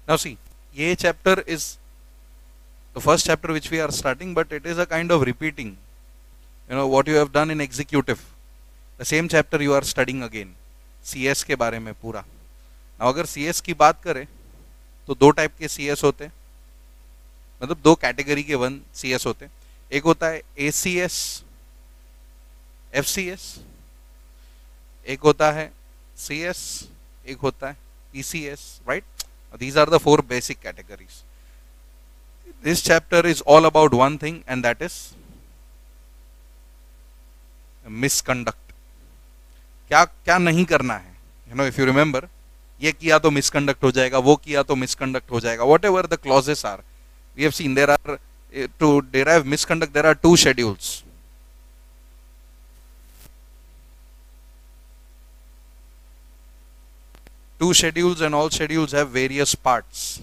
Now see, ये chapter is the first chapter which we are starting, but it is a kind of repeating. You know what you have done in executive, the same chapter you are studying again. CS के बारे में पूरा. Now अगर CS की बात करें तो दो टाइप के CS होते हैं, मतलब दो कैटेगरी के वन CS होते हैं. एक होता है ACS, FCS, एक होता है CS, एक होता है PCS, right? These are the four basic categories. This chapter is all about one thing, and that is misconduct. क्या क्या नहीं करना है. You know, if you remember, ये किया तो misconduct हो जाएगा, वो किया तो misconduct हो जाएगा. Whatever the clauses are, we have seen there are to derive misconduct there are two schedules. Two schedules, and all schedules have various parts,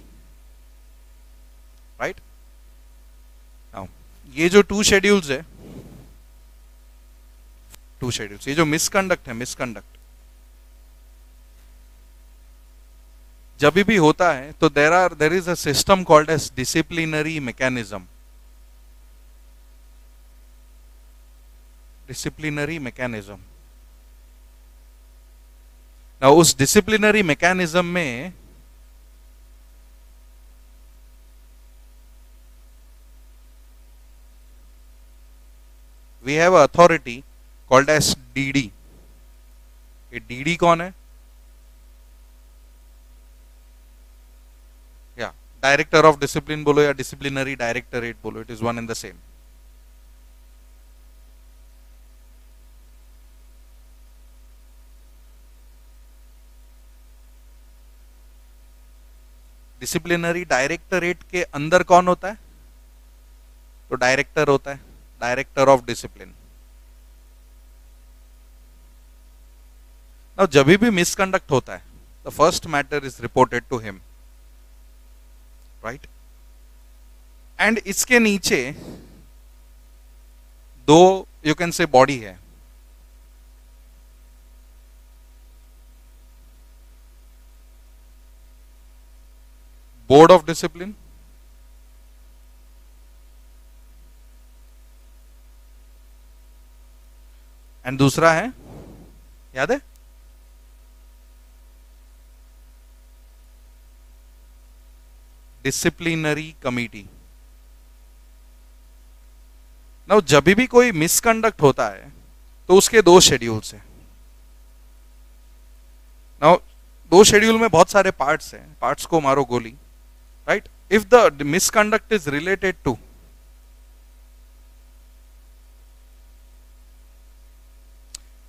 right? Now ये जो two schedules है, two schedules, ये जो misconduct है, misconduct जब भी होता है तो there is a system called as disciplinary mechanism. Disciplinary mechanism. Now उस disciplinary mechanism में we have a authority called as DD. ये DD कौन है? या डायरेक्टर ऑफ डिसिप्लिन बोलो या डिसिप्लिनरी डायरेक्टरेट बोलो, it is one and the same. Disciplinary directorate के अंदर कौन होता है? तो डायरेक्टर होता है, डायरेक्टर ऑफ डिसिप्लिन. नाउ जब भी मिसकंडक्ट होता है, the first matter is reported to him, right? And इसके नीचे दो यू कैन से बॉडी है. बोर्ड ऑफ डिसिप्लिन एंड दूसरा है, याद है, डिसिप्लिनरी कमिटी. नाउ जब भी कोई मिसकंडक्ट होता है तो उसके दो शेड्यूल्स हैं. नाउ दो शेड्यूल में बहुत सारे पार्ट्स हैं, पार्ट्स को मारो गोली, right? If the misconduct is related to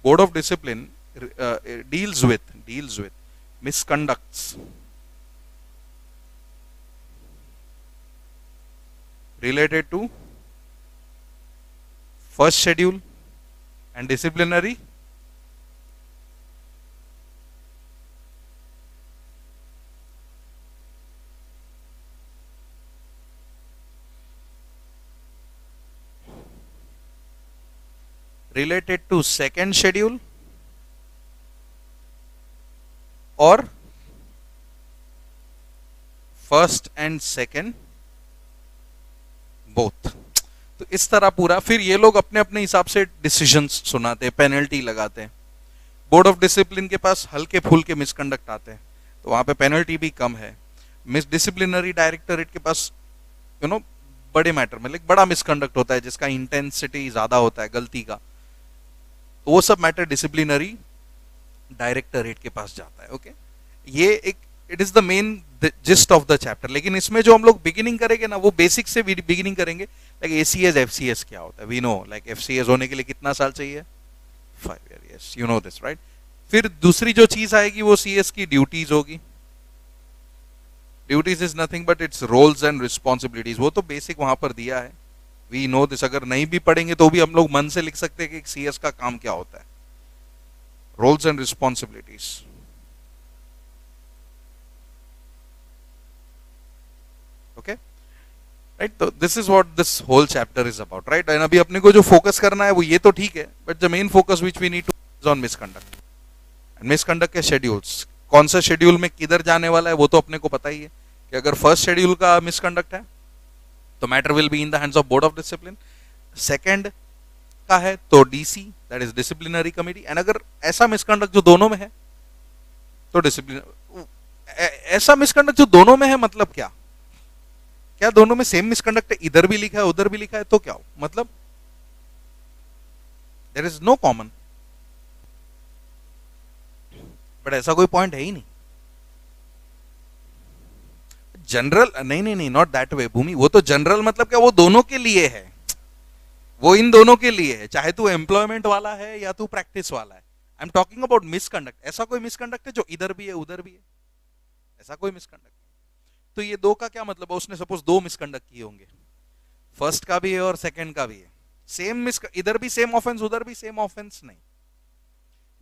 board of discipline deals with misconducts related to first schedule and disciplinary related to second schedule और फर्स्ट एंड सेकेंड बोथ. तो इस तरह पूरा फिर ये लोग अपने अपने हिसाब से डिसीजंस सुनाते हैं, पेनल्टी लगाते हैं. बोर्ड ऑफ डिसिप्लिन के पास हल्के फुल्के मिसकंडक्ट आते हैं तो वहां पे पेनल्टी भी कम है. मिस डिसिप्लिनरी डायरेक्टरेट के पास यू नो बड़े मैटर में लाइक बड़ा मिसकंडक्ट होता है जिसका इंटेंसिटी ज्यादा होता है गलती का, तो वो सब मैटर डिसिप्लिनरी डायरेक्टरेट के पास जाता है. ओके, ये एक it is the main gist of the chapter. लेकिन इसमें जो हम लोग बिगिनिंग करेंगे ना वो बेसिक से बिगिनिंग करेंगे. लाइक एसीएस एफसीएस क्या होता है वी नो. लाइक एफसीएस होने के लिए कितना साल चाहिए? 5 year. Yes, you know this right. फिर दूसरी जो चीज आएगी वो सीएस की ड्यूटीज होगी. Duties is nothing but its roles and responsibilities. वो तो बेसिक वहां पर दिया है, वी नो दिस. अगर नहीं भी पढ़ेंगे तो भी हम लोग मन से लिख सकते हैं कि सीएस का काम क्या होता है. Roles and responsibilities. Okay right. तो this is what this whole chapter is about, right? And अभी अपने को जो फोकस करना है वो ये तो ठीक है, but the main focus which we need to is on misconduct. And misconduct के शेड्यूल्स, कौन सा शेड्यूल में किधर जाने वाला है वो तो अपने को पता ही है. कि अगर फर्स्ट शेड्यूल का मिसकंडक्ट है तो matter will be in the hands of board of discipline, second का है तो DC that is disciplinary committee, and अगर ऐसा मिसकंडक्ट जो दोनों में है तो डिसिप्लिन, ऐसा मिसकंडक्ट जो दोनों में है मतलब क्या, क्या दोनों में सेम मिसकंडक्ट है, इधर भी लिखा है उधर भी लिखा है तो क्या हो, मतलब there is no common, but ऐसा कोई पॉइंट है ही नहीं। जनरल नहीं नहीं नहीं, नॉट दैट वे भूमि, वो तो जनरल मतलब क्या, वो दोनों के लिए है, वो इन दोनों के लिए है, चाहे तू एम्प्लॉयमेंट वाला है या तू प्रैक्टिस वाला है। I am talking about misconduct, ऐसा कोई मिसकंडक्ट है जो इधर भी है उधर भी है, ऐसा कोई मिसकंडक्ट। तो ये दो का क्या मतलब है, उसने सपोज दो मिसकंडक्ट किए होंगे, फर्स्ट का भी है और सेकंड का भी है, सेम मिस, इधर भी सेम ऑफेंस उधर भी सेम ऑफेंस नहीं,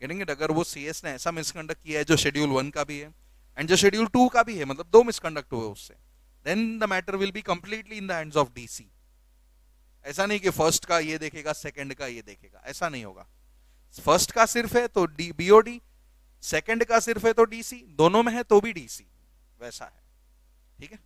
गेटिंग इट। अगर वो सीएस ने ऐसा मिसकंडक्ट किया है जो शेड्यूल 1 का भी है एंड जो शेड्यूल 2 का भी है, मतलब दो मिसकंडक्ट हुए उससे, then the matter will be completely in the hands of DC. ऐसा नहीं कि फर्स्ट का ये देखेगा सेकंड का ये देखेगा, ऐसा नहीं होगा। फर्स्ट का सिर्फ है तो बीओडी, सेकंड का सिर्फ है तो डीसी, दोनों में है तो भी डीसी, वैसा है, ठीक है।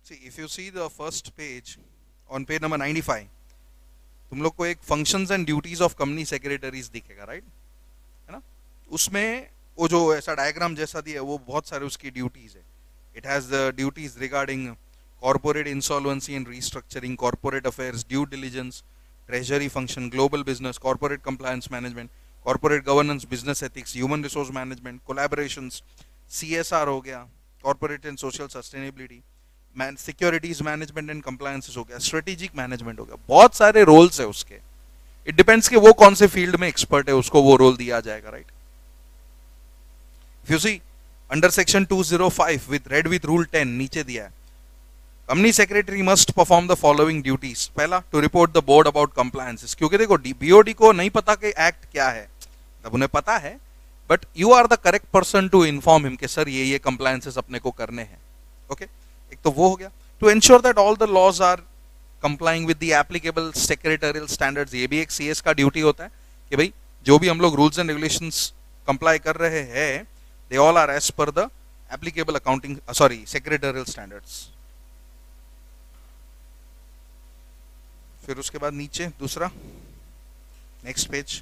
See, if you see the first page on page number 95, तुम लोग को एक functions and duties of company secretaries दिखेगा, राइट, है ना। उसमें वो जो ऐसा डायग्राम जैसा दिया है वो बहुत सारे उसकी ड्यूटीज है। It has the duties regarding corporate insolvency and restructuring, corporate affairs, due diligence, treasury function, global business, corporate compliance management, corporate governance, business ethics, human resource management, collaborations, CSR हो गया, corporate and social sustainability, securities management and compliances हो गया, strategic management हो गया, बहुत सारे roles है उसके। इट डिपेंड्स कि वो कौन से फील्ड में एक्सपर्ट है, उसको वो रोल दिया जाएगा, right. If you see under section 205 with read with rule 10 नीचे दिया है, company secretary must perform the following duties. पहला, to report the board about compliances, क्योंकि देखो बीओडी को नहीं पता कि एक्ट क्या है, तब उन्हें पता है, but you are the correct person to inform him कि सर ये कंप्लायंसेस अपने को करने हैं, ओके। एक तो वो हो गया। To ensure that all the laws are complying with the applicable secretarial standards, ये भी एक सीएस का ड्यूटी होता है कि भाई जो भी हम लोग रूल्स एंड रेगुलेशंस कंप्लाई कर रहे हैं, they all are as per the applicable accounting sorry secretarial standards. फिर उसके बाद नीचे दूसरा next page,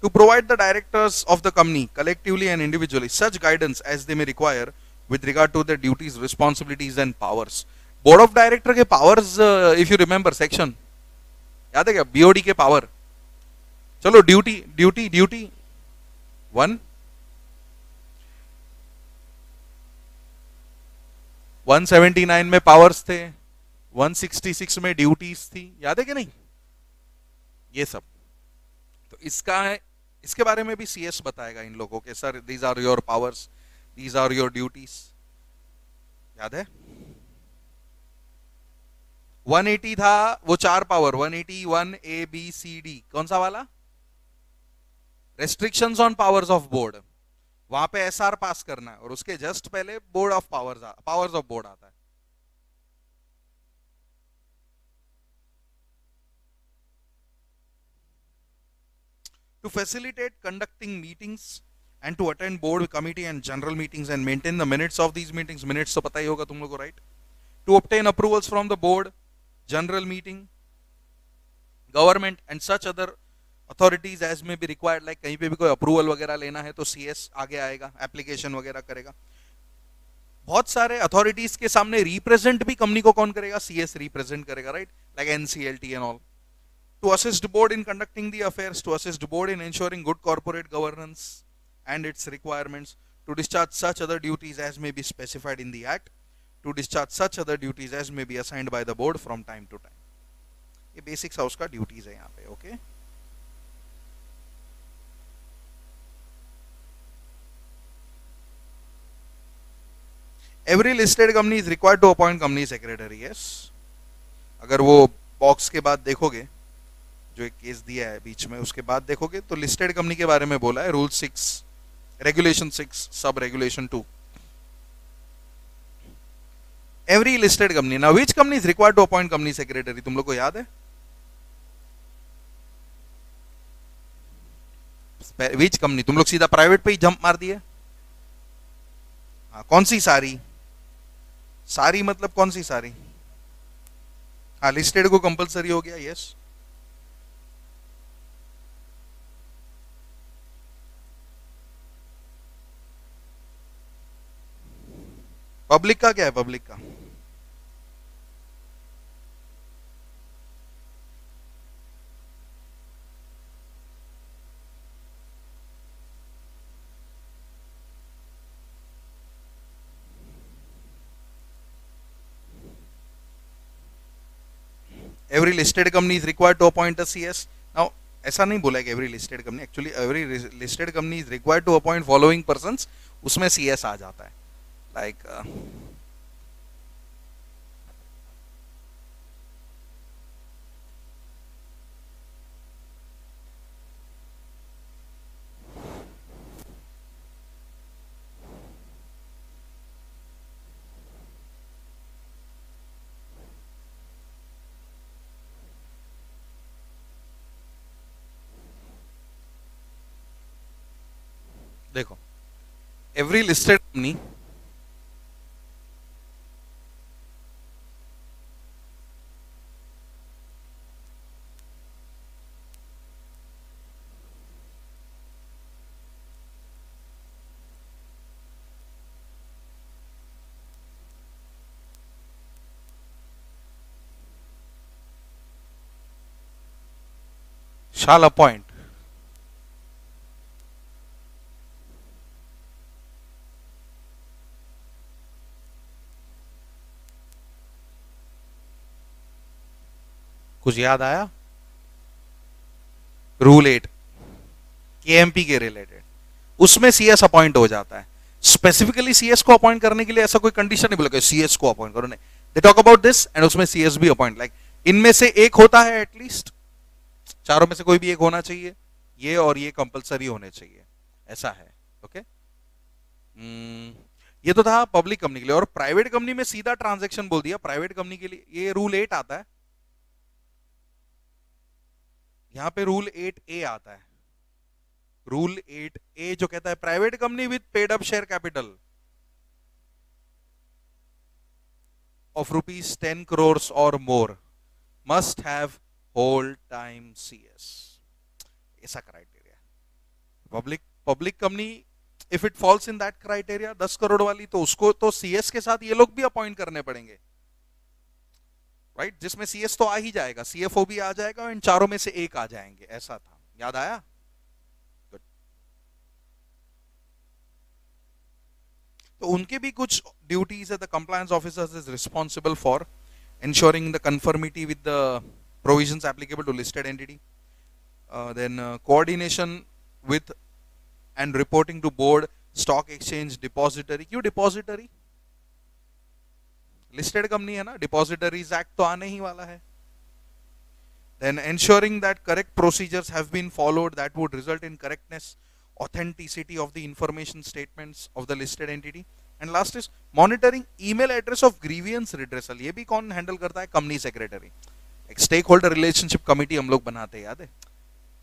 to provide the directors of the company collectively and individually such guidance as they may require with regard to their duties, responsibilities and powers. Board of director के powers, if you remember section याद है क्या, BOD के power, चलो duty duty duty 1, 179 में powers थे, 166 में duties थी, याद है कि नहीं, ये सब। तो इसका है, इसके बारे में भी सीएस बताएगा इन लोगों के, sir these are your powers, these are your duties, याद है। 180 था वो 4 power, 181 A B C D, कौन सा वाला, restrictions on powers of board, वहां पे एसआर पास करना है, और उसके जस्ट पहले board of powers of board आता है। To facilitate conducting meetings and to attend board committee and general meetings and maintain the minutes of these meetings, minutes तो पता ही होगा तुम लोगों को, right, to obtain approvals from the board, general meeting, government and such other authorities as may be required, like कहीं पे भी कोई अप्रूवल वगैरह लेना है तो सीएस आगे आएगा, एप्लीकेशन वगैरह करेगा। बहुत सारे अथॉरिटीज के सामने रिप्रेजेंट भी कंपनी को कौन करेगा, सीएस रिप्रेजेंट करेगा, right, like NCLT and all. To assist board in conducting the affairs, to assist board in ensuring good corporate governance and its requirements, to discharge such other duties as may be specified in the act, to discharge such other duties as may be assigned by the board from time to time. ये basics house का duties है यहाँ पे, okay. Every listed company is required to appoint company secretary, yes। अगर वो box के बाद देखोगे, जो एक केस दिया है बीच में, उसके बाद देखोगे तो लिस्टेड कंपनी के बारे में बोला है, रूल 6, रेगुलेशन 6, सब regulation 2। Every listed company, now which company is required to appoint company secretary, तुम लोग को याद है, विच कंपनी, तुम लोग सीधा प्राइवेट पे ही जंप मार दिए। हाँ, कौन सी सारी? सारी मतलब कौन सी सारी? हाँ, लिस्टेड को कंपलसरी हो गया, यस। पब्लिक का क्या है? पब्लिक का every listed company is required to appoint a CS. Now ऐसा नहीं बोला कि every listed company, actually every listed company is required to appoint following persons, उसमें सीएस आ जाता है। लाइक देखो, every listed company shall appoint कुछ याद आया? रूल 8 केएमपी के रिलेटेड, उसमें सीएस अपॉइंट हो जाता है। स्पेसिफिकली सीएस को अपॉइंट करने के लिए ऐसा कोई कंडीशन नहीं बोला कि सीएस को अपॉइंट करो, नहीं। They talk about this and उसमें सीएस भी अपॉइंट, लाइक इनमें से एक होता है एटलीस्ट, चारों में से कोई भी एक होना चाहिए, ये और ये कंपलसरी होने चाहिए, ऐसा है। ओके, ये तो था पब्लिक कंपनी के लिए। और प्राइवेट कंपनी में सीधा ट्रांजैक्शन बोल दिया। प्राइवेट कंपनी के लिए ये रूल 8 आता है, यहां पे रूल 8A आता है। रूल 8A जो कहता है private company with paid up share capital of rupees 10 crores or more must have whole time CS, ऐसा criteria. Public company if it falls in that criteria 10 crore वाली, तो उसको तो सीएस के साथ ये लोग भी अपॉइंट करने पड़ेंगे, राइट? जिसमें सीएस तो आ ही जाएगा, सीएफओ भी आ जाएगा और इन चारों में से एक आ जाएंगे, ऐसा था। याद आया? गुड। तो उनके भी कुछ ड्यूटीज है। The compliance officers is responsible for ensuring the conformity with the provisions applicable to listed entity, then coordination with and reporting to board, stock exchange, depository। क्यों depository? listed company है ना, depositories act तो आने ही वाला है। then ensuring that correct procedures have been followed that would result in correctness, authenticity of the information statements of the listed entity, and last is monitoring email address of grievance redressal। ये भी कौन handle करता है? Company secretary. एक stake holder relationship committee हम लोग बनाते हैं, याद है?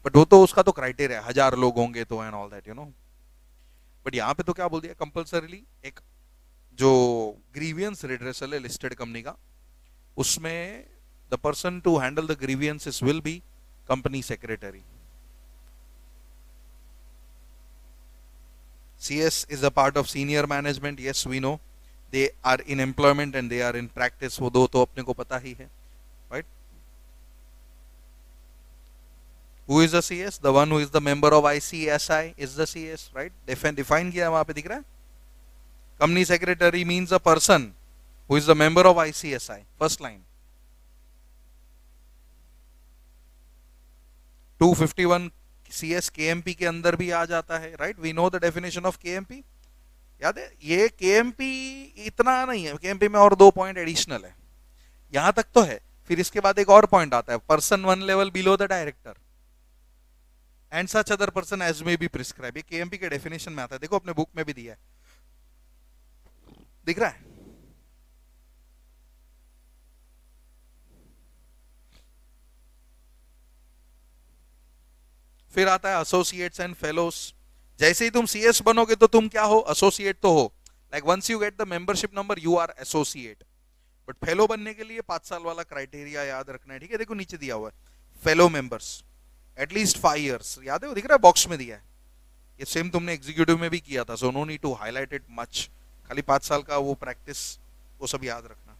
बट वो तो उसका तो क्राइटेरिया 1000 लोग होंगे तो and all that, you know. But यहाँ पे तो क्या बोल दिया? कंपल्सरीली एक जो ग्रीवियंस रिड्रेसल है लिस्टेड कंपनी का, उसमें the person to handle the grievances will be company secretary. CS is a part of senior management, yes we know, they are in employment and they are in practice, वो दो तो अपने को पता ही है, right? Who is the CS? The one who is the member of ICSI is the CS, right? Define किया वहां पे दिख रहा है। Company secretary means a person who is the member of ICSI, first line। 251 CS KMP के अंदर भी आ जाता है, right? We know the definition of KMP, याद है? ये KMP इतना नहीं है, KMP में और 2 पॉइंट एडिशनल है, यहां तक तो है। फिर इसके बाद एक और पॉइंट आता है, person 1 level below the director and such other person as may be prescribe. ये KMP के डेफिनेशन में आता है, देखो अपने बुक में भी दिया है, दिख रहा है? फिर आता है एसोसिएट्स एंड फेलोज। जैसे ही तुम सीएस बनोगे तो तुम क्या हो, एसोसिएट तो हो, like once you get the membership number you are associate. But fellow बनने के लिए 5 साल वाला क्राइटेरिया याद रखना है, ठीक है। देखो नीचे दिया हुआ है फेलो मेंबर्स एटलीस्ट 5 years, याद है वो दिख रहा है बॉक्स में दिया है। ये सेम तुमने एग्जीक्यूटिव में भी किया था, so no need to highlight it much, खाली 5 साल का वो प्रैक्टिस वो सब याद रखना।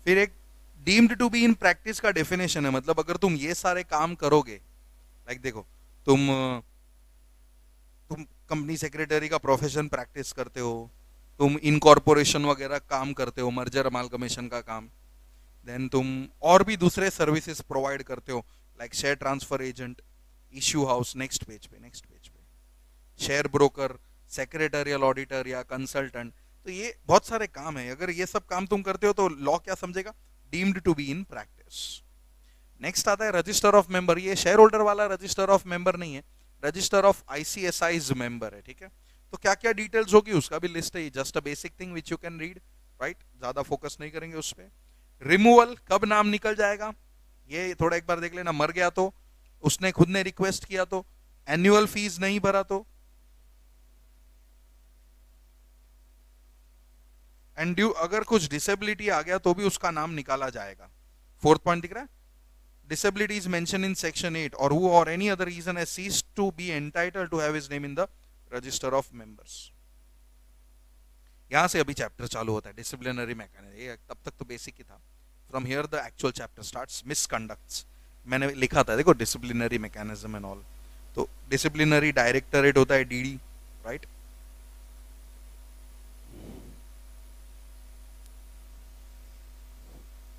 फिर एक deemed to be in practice का डेफिनेशन है, मतलब अगर तुम ये सारे काम करोगे, लाइक देखो तुम कंपनी सेक्रेटरी का प्रोफेशन प्रैक्टिस करते हो, तुम इनकॉर्पोरेशन वगैरह काम करते हो, मर्जर अमालगमेशन का काम, देन तुम और भी दूसरे सर्विसेज प्रोवाइड करते हो, like share transfer agent, issue house, next page पे शेयर ब्रोकर, सेक्रेटरियल ऑडिटर या कंसल्टेंट। तो ये बहुत सारे काम है, अगर ये सब काम तुम करते हो तो लॉ क्या समझेगा, deemed to be in practice. Next आता है रजिस्टर ऑफ मेंबर। ये शेयर होल्डर वाला रजिस्टर ऑफ मेंबर नहीं है, रजिस्टर ऑफ आईसीएसआईज मेंबर है, ठीक है। तो क्या क्या डिटेल्स होगी उसका भी लिस्ट है, just a basic thing which you can read, right, ज्यादा फोकस नहीं करेंगे उस पर। रिमूवल, कब नाम निकल जाएगा ये थोड़ा एक बार देख लेना, मर गया तो, उसने खुद ने रिक्वेस्ट किया तो, एनुअल फीस नहीं भरा तो, एंड ड्यू अगर कुछ डिसेबिलिटी आ गया तो भी उसका नाम निकाला जाएगा। फोर्थ पॉइंट दिख रहा है, disability is mentioned in section 8 or who or any other reason has ceased to be entitled to have his name in the register of members। यहां से अभी चैप्टर चालू होता है डिसिप्लिनरी मैकेनिज्म, ये तब तक तो बेसिक ही था। From here the actual chapter starts, misconducts मैंने लिखा था देखो, डिसिप्लिनरी मैकेनिज्म एंड ऑल। तो डिसिप्लिनरी डायरेक्टरेट होता है DD, right.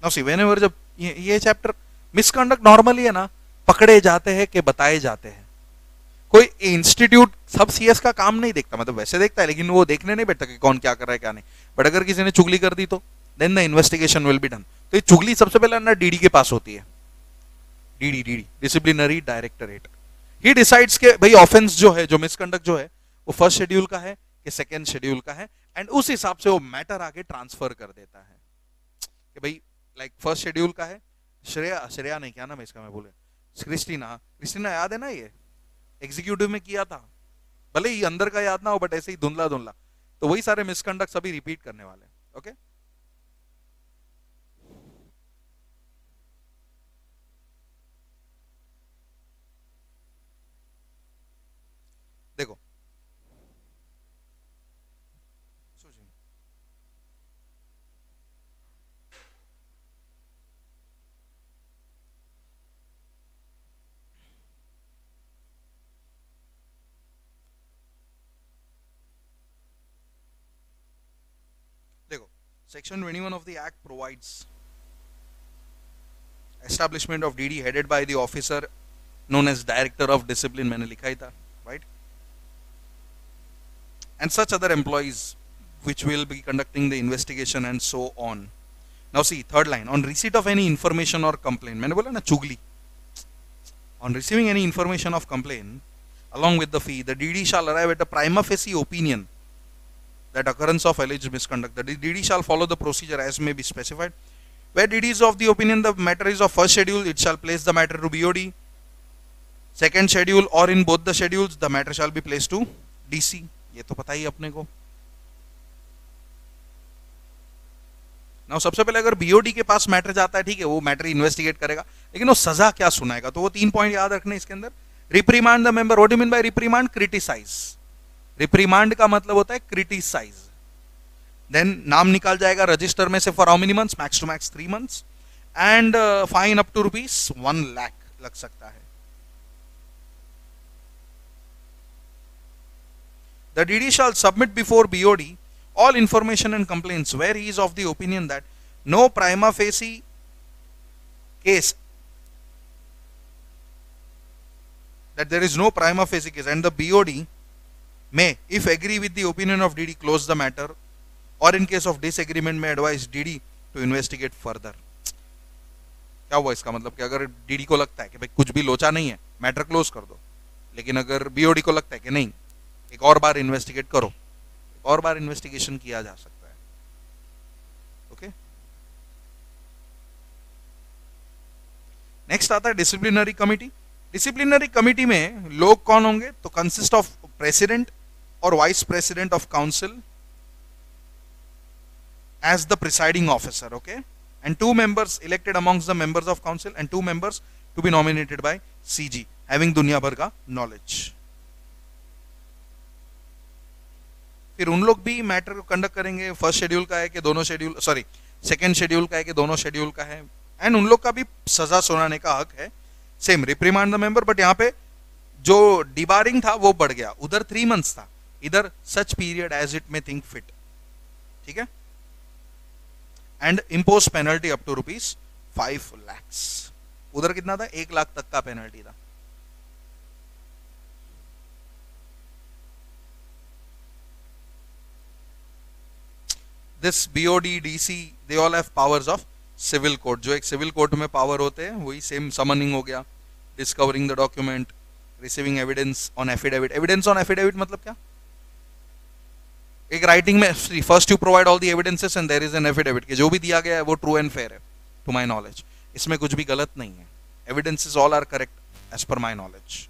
Now see whenever जब ये चैप्टर मिसकंडक्ट नॉर्मली है ना, पकड़े जाते हैं कि बताए जाते हैं। कोई इंस्टीट्यूट सब सीएस का काम नहीं देखता, मतलब वैसे देखता है लेकिन वो देखने नहीं बैठता कि कौन क्या कर रहा है क्या नहीं। बट अगर किसी ने चुगली कर दी तो then the investigation will be done. तो ये चुगली सबसे पहले ना डीडी के पास होती है, DD disciplinary directorate. He decides के भाई ऑफेंस जो है, जो मिसकंडक्ट जो है वो फर्स्ट शेड्यूल का है कि सेकेंड शेड्यूल का है, एंड उस हिसाब से वो मैटर आगे ट्रांसफर कर देता है कि भाई लाइक फर्स्ट शेड्यूल का है, श्रेया नहीं, क्या नाम है इसका, मैं बोले क्रिस्टीना याद है ना, ये एग्जीक्यूटिव में किया था, भले ही अंदर का याद ना हो बट ऐसे ही धुंधला धुंधला। तो वही सारे मिसकंडक्ट सभी रिपीट करने वाले, ओके। देखो Section 21 of the Act provides establishment of DD headed by the officer known as Director of Discipline, मैंने लिखा ही था, right? And such other employees which will be conducting the investigation and so on. Now see, third line, on receipt of any information or complaint, मैंने बोला ना चुगली, on receiving any information of complaint along with the fee, the DD shall arrive at a prima facie opinion that occurrence of alleged misconduct. The DD shall follow the procedure as may be specified. Where DD is of the opinion the matter is of first schedule, it shall place the matter to BOD. Second schedule or in both the schedules, the matter shall be placed to DC. ये तो पता ही अपने को। Now सबसे पहले अगर BOD के पास matter जाता है, ठीक है, वो मैटर इन्वेस्टिगेट करेगा, लेकिन वो सजा क्या सुनाएगा, तो वो 3 पॉइंट याद रखने इसके अंदर। Reprimand the member, what do you mean by reprimand, criticise. Reprimand का मतलब होता है क्रिटिसाइज। देन नाम निकाल जाएगा रजिस्टर में से for how many months, max to max 3 months, and fine up to ₹1 lakh लग सकता है। The DD shall submit before BOD all information and complaints where he is of the opinion that no prima facie case, that there is no prima facie case, and the BOD may, if agree with the opinion of DD, close the matter और in case of disagreement में advice DD two investigate further. क्या हुआ इसका मतलब कि अगर DD को लगता है कि भाई कुछ भी लोचा नहीं है, मैटर क्लोज कर दो, लेकिन अगर बीओडी को लगता है कि नहीं, एक और बार इन्वेस्टिगेट करो, एक और बार इन्वेस्टिगेशन किया जा सकता है। ओके, नेक्स्ट आता है डिसिप्लिनरी कमिटी। डिसिप्लिनरी कमिटी में लोग कौन होंगे? तो कंसिस्ट ऑफ प्रेसिडेंट और vice president of council as the presiding officer, okay, and 2 members elected amongst the members of council and 2 members to be nominated by CG having दुनिया भर का knowledge। फिर उन लोग भी मैटर को कंडक्ट करेंगे, फर्स्ट शेड्यूल का है कि दोनों शेड्यूल, सॉरी सेकंड शेड्यूल का है कि दोनों शेड्यूल का है, एंड उन लोग का भी सजा सुनाने का हक है। सेम रिप्रीमांड द मेंबर, बट यहाँ पे जो डिबारिंग था वो बढ़ गया, उधर 3 months था, इधर such period as it may think fit. ठीक है, and impose penalty up to ₹5 lakhs। उधर कितना था? 1 लाख तक का पेनल्टी था। This BOD DC they all have powers of civil court. जो एक सिविल कोर्ट में पावर होते हैं वही सेम समनिंग हो गया, discovering the document, receiving evidence on affidavit. Evidence on affidavit मतलब क्या? एक राइटिंग में first you provide all the evidences and there is an affidavit कि जो भी दिया गया है वो ट्रू एंड फेयर है टू माय नॉलेज, इसमें कुछ भी गलत नहीं है, evidences all are correct as per my knowledge.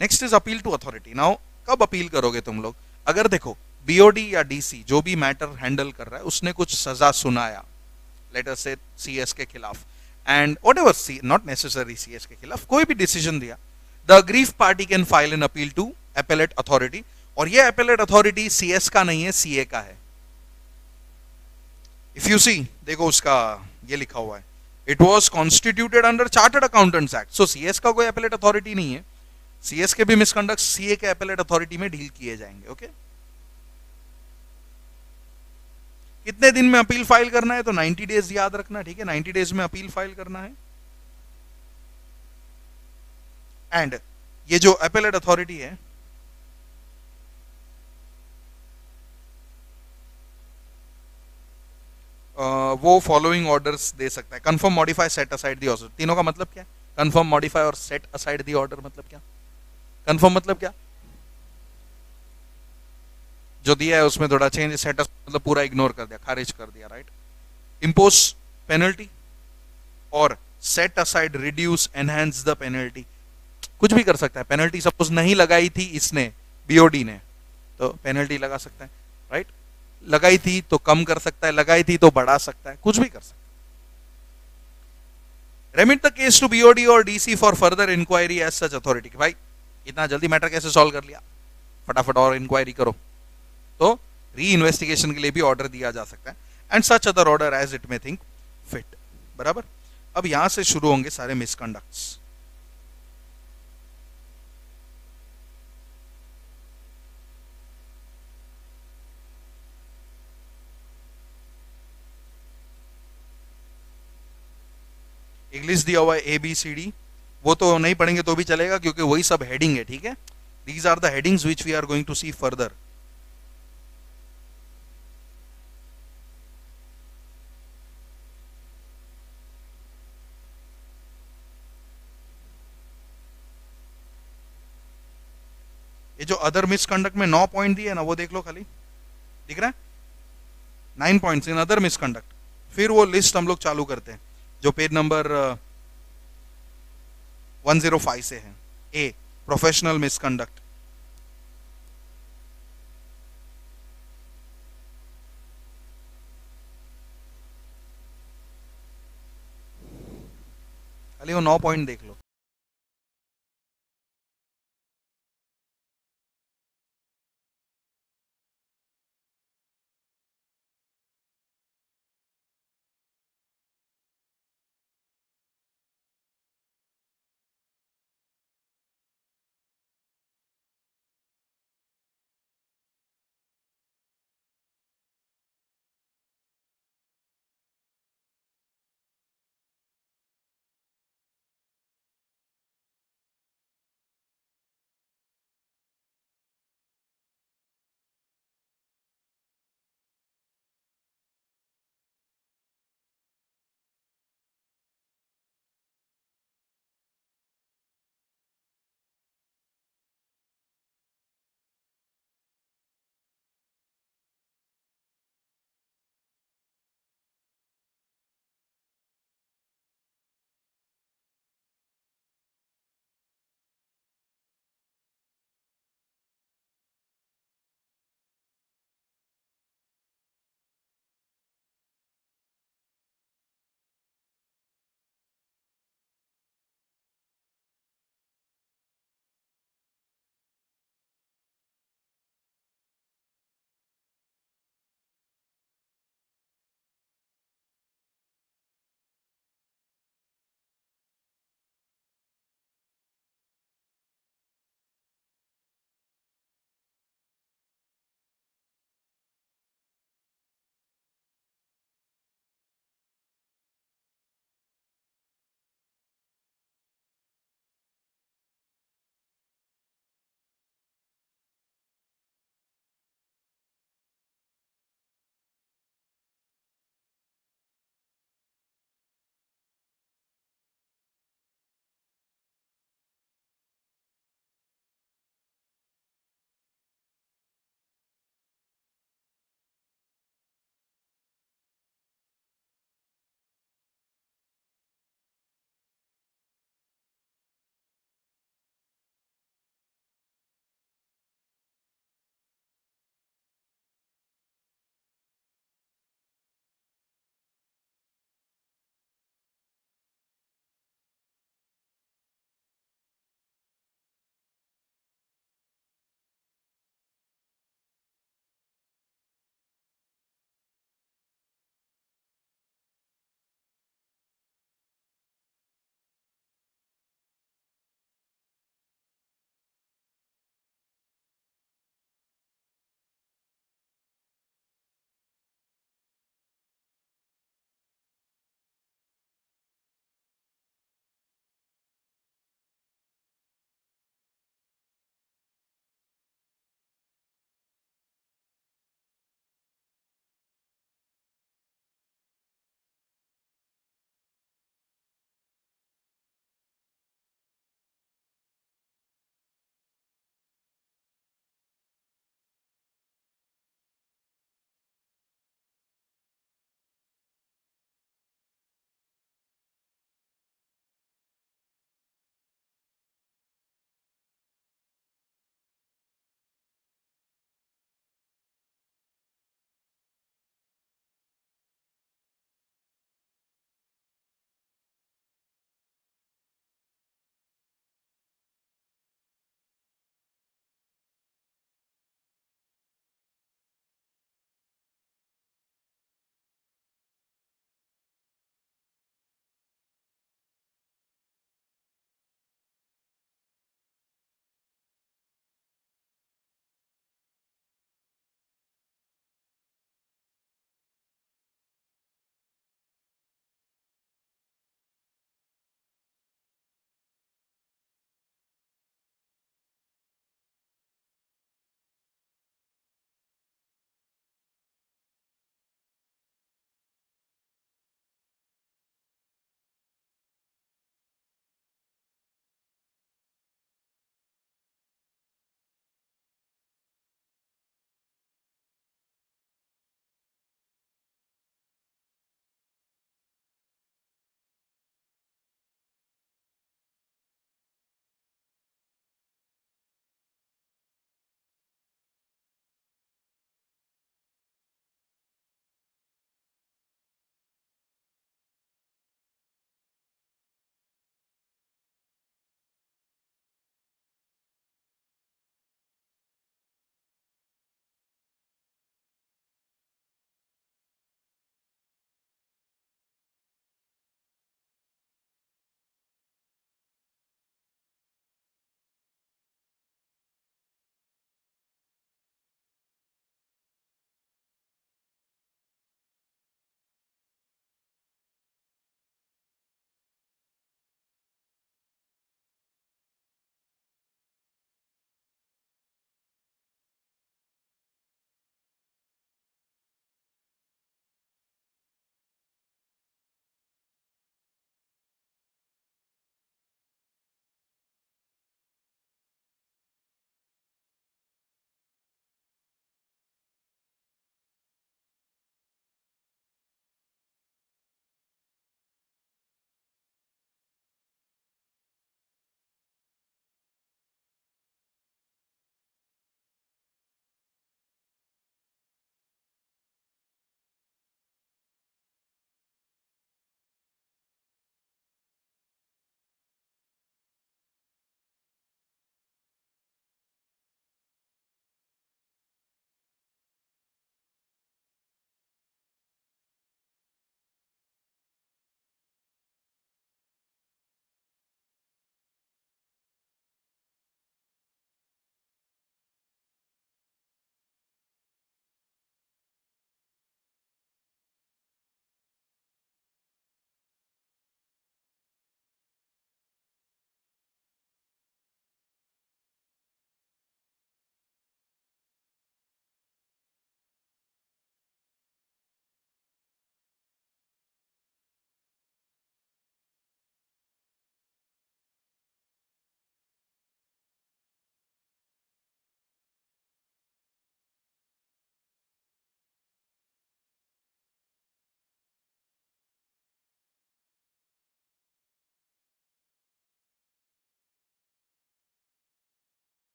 Next is appeal to authority. Now कब अपील करोगे तुम लोग? अगर देखो बीओडी या डीसी जो भी मैटर हैंडल कर रहा है उसने कुछ सजा सुनाया, लेट अस से सीएस के खिलाफ, and whatever see, not necessary CS के खिलाफ, कोई भी डिसीजन दिया, the aggrieve party can file an appeal to appellate authority, और ये एपेलेट अथॉरिटी सीएस का नहीं है, सीए का है। इफ यू सी, देखो उसका ये लिखा हुआ है, it was constituted under chartered accountants act. So CS का कोई एपेलेट अथॉरिटी नहीं है, सीएस के भी मिसकंडक्ट सीए के एपेलेट अथॉरिटी में डील किए जाएंगे। ओके, कितने दिन में अपील फाइल करना है? तो 90 डेज याद रखना, ठीक है, 90 डेज में अपील फाइल करना है। एंड ये जो एपेलेट अथॉरिटी है वो फॉलोइंग ऑर्डर्स दे सकता है: confirm, modify, set aside the order. तीनों का मतलब क्या है? कंफर्म, मॉडिफाई और सेट असाइड द ऑर्डर मतलब क्या? कंफर्म मतलब क्या? जो दिया है उसमें थोड़ा चेंज, सेट मतलब पूरा इग्नोर कर दिया, खारिज कर दिया, राइट। इंपोज पेनल्टी, और set aside, reduce, enhance the penalty, कुछ भी कर सकता है। पेनल्टी सपोज नहीं लगाई थी इसने, बीओडी ने, तो पेनल्टी लगा सकता है, राइट। लगाई थी तो कम कर सकता है, लगाई थी तो बढ़ा सकता है, कुछ भी कर सकता है। Remit the case to BOD और DC for further inquiry as such authority. भाई इतना जल्दी मैटर कैसे सॉल्व कर लिया, फटाफट और इंक्वायरी करो, तो री इन्वेस्टिगेशन के लिए भी ऑर्डर दिया जा सकता है। And such other order as it may think fit. बराबर। अब यहां से शुरू होंगे सारे मिसकंडक्ट्स। एक लिस्ट दिया हुआ है ABCD, वो तो नहीं पढ़ेंगे तो भी चलेगा क्योंकि वही सब हेडिंग है, ठीक है। These are the headings which we are going to see further. ये जो अदर मिसकंडक्ट में 9 पॉइंट दिए ना, वो देख लो, खाली दिख रहा है 9 पॉइंट्स इन अदर मिसकंडक्ट। फिर वो लिस्ट हम लोग चालू करते हैं जो पेज नंबर 105 से है। ए, प्रोफेशनल मिसकंडक्ट। खाली वो 9 पॉइंट देख लो।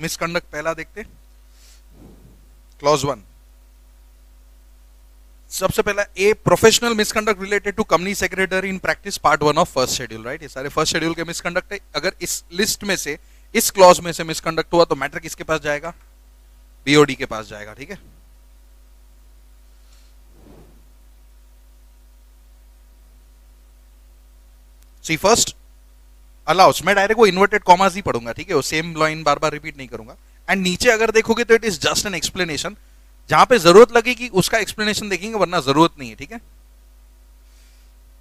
मिसकंडक्ट पहला देखते, क्लॉज 1। सबसे पहला a professional misconduct related to company secretary in practice part 1 of first schedule, right. ये सारे फर्स्ट शेड्यूल के मिसकंडक्ट है। अगर इस लिस्ट में से, इस क्लॉज में से मिसकंडक्ट हुआ तो मैटर किसके पास जाएगा? बीओडी के पास जाएगा, ठीक है। सी फर्स्ट अलाउस, मैं डायरेक्ट वो इन्वर्टेड कॉमास ही पढ़ूंगा, ठीक है, वो सेम लाइन बार बार रिपीट नहीं करूंगा। एंड नीचे अगर देखोगे तो it is just an explanation, जहां पे जरूरत लगेगी उसका एक्सप्लेनेशन देखेंगे, वरना जरूरत नहीं है, ठीक है।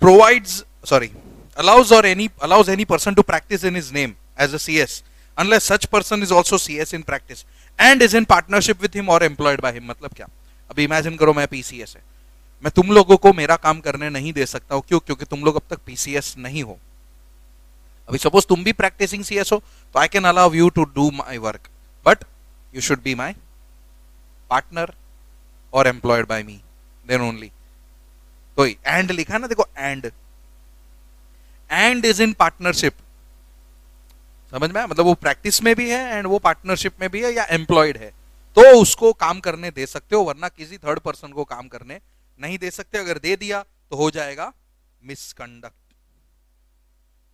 Provides, sorry, allows any person to practice in his name as a CS unless such person is also CS in practice and is in partnership with him or employed by him। मतलब क्या? अभी imagine करो मैं PCS है, मैं तुम लोगों को मेरा काम करने नहीं दे सकता हूं, क्यों? क्योंकि तुम लोग अब तक PCS नहीं हो। अभी सपोज तुम भी प्रैक्टिसिंग CS हो तो I can allow you to do my work, but you should be my partner और employed by me, then only. तो एंड लिखा ना, देखो एंड इज इन पार्टनरशिप, समझ में? मतलब वो प्रैक्टिस में भी है एंड वो पार्टनरशिप में भी है या एम्प्लॉयड है, तो उसको काम करने दे सकते हो, वरना किसी थर्ड पर्सन को काम करने नहीं दे सकते। अगर दे दिया तो हो जाएगा misconduct.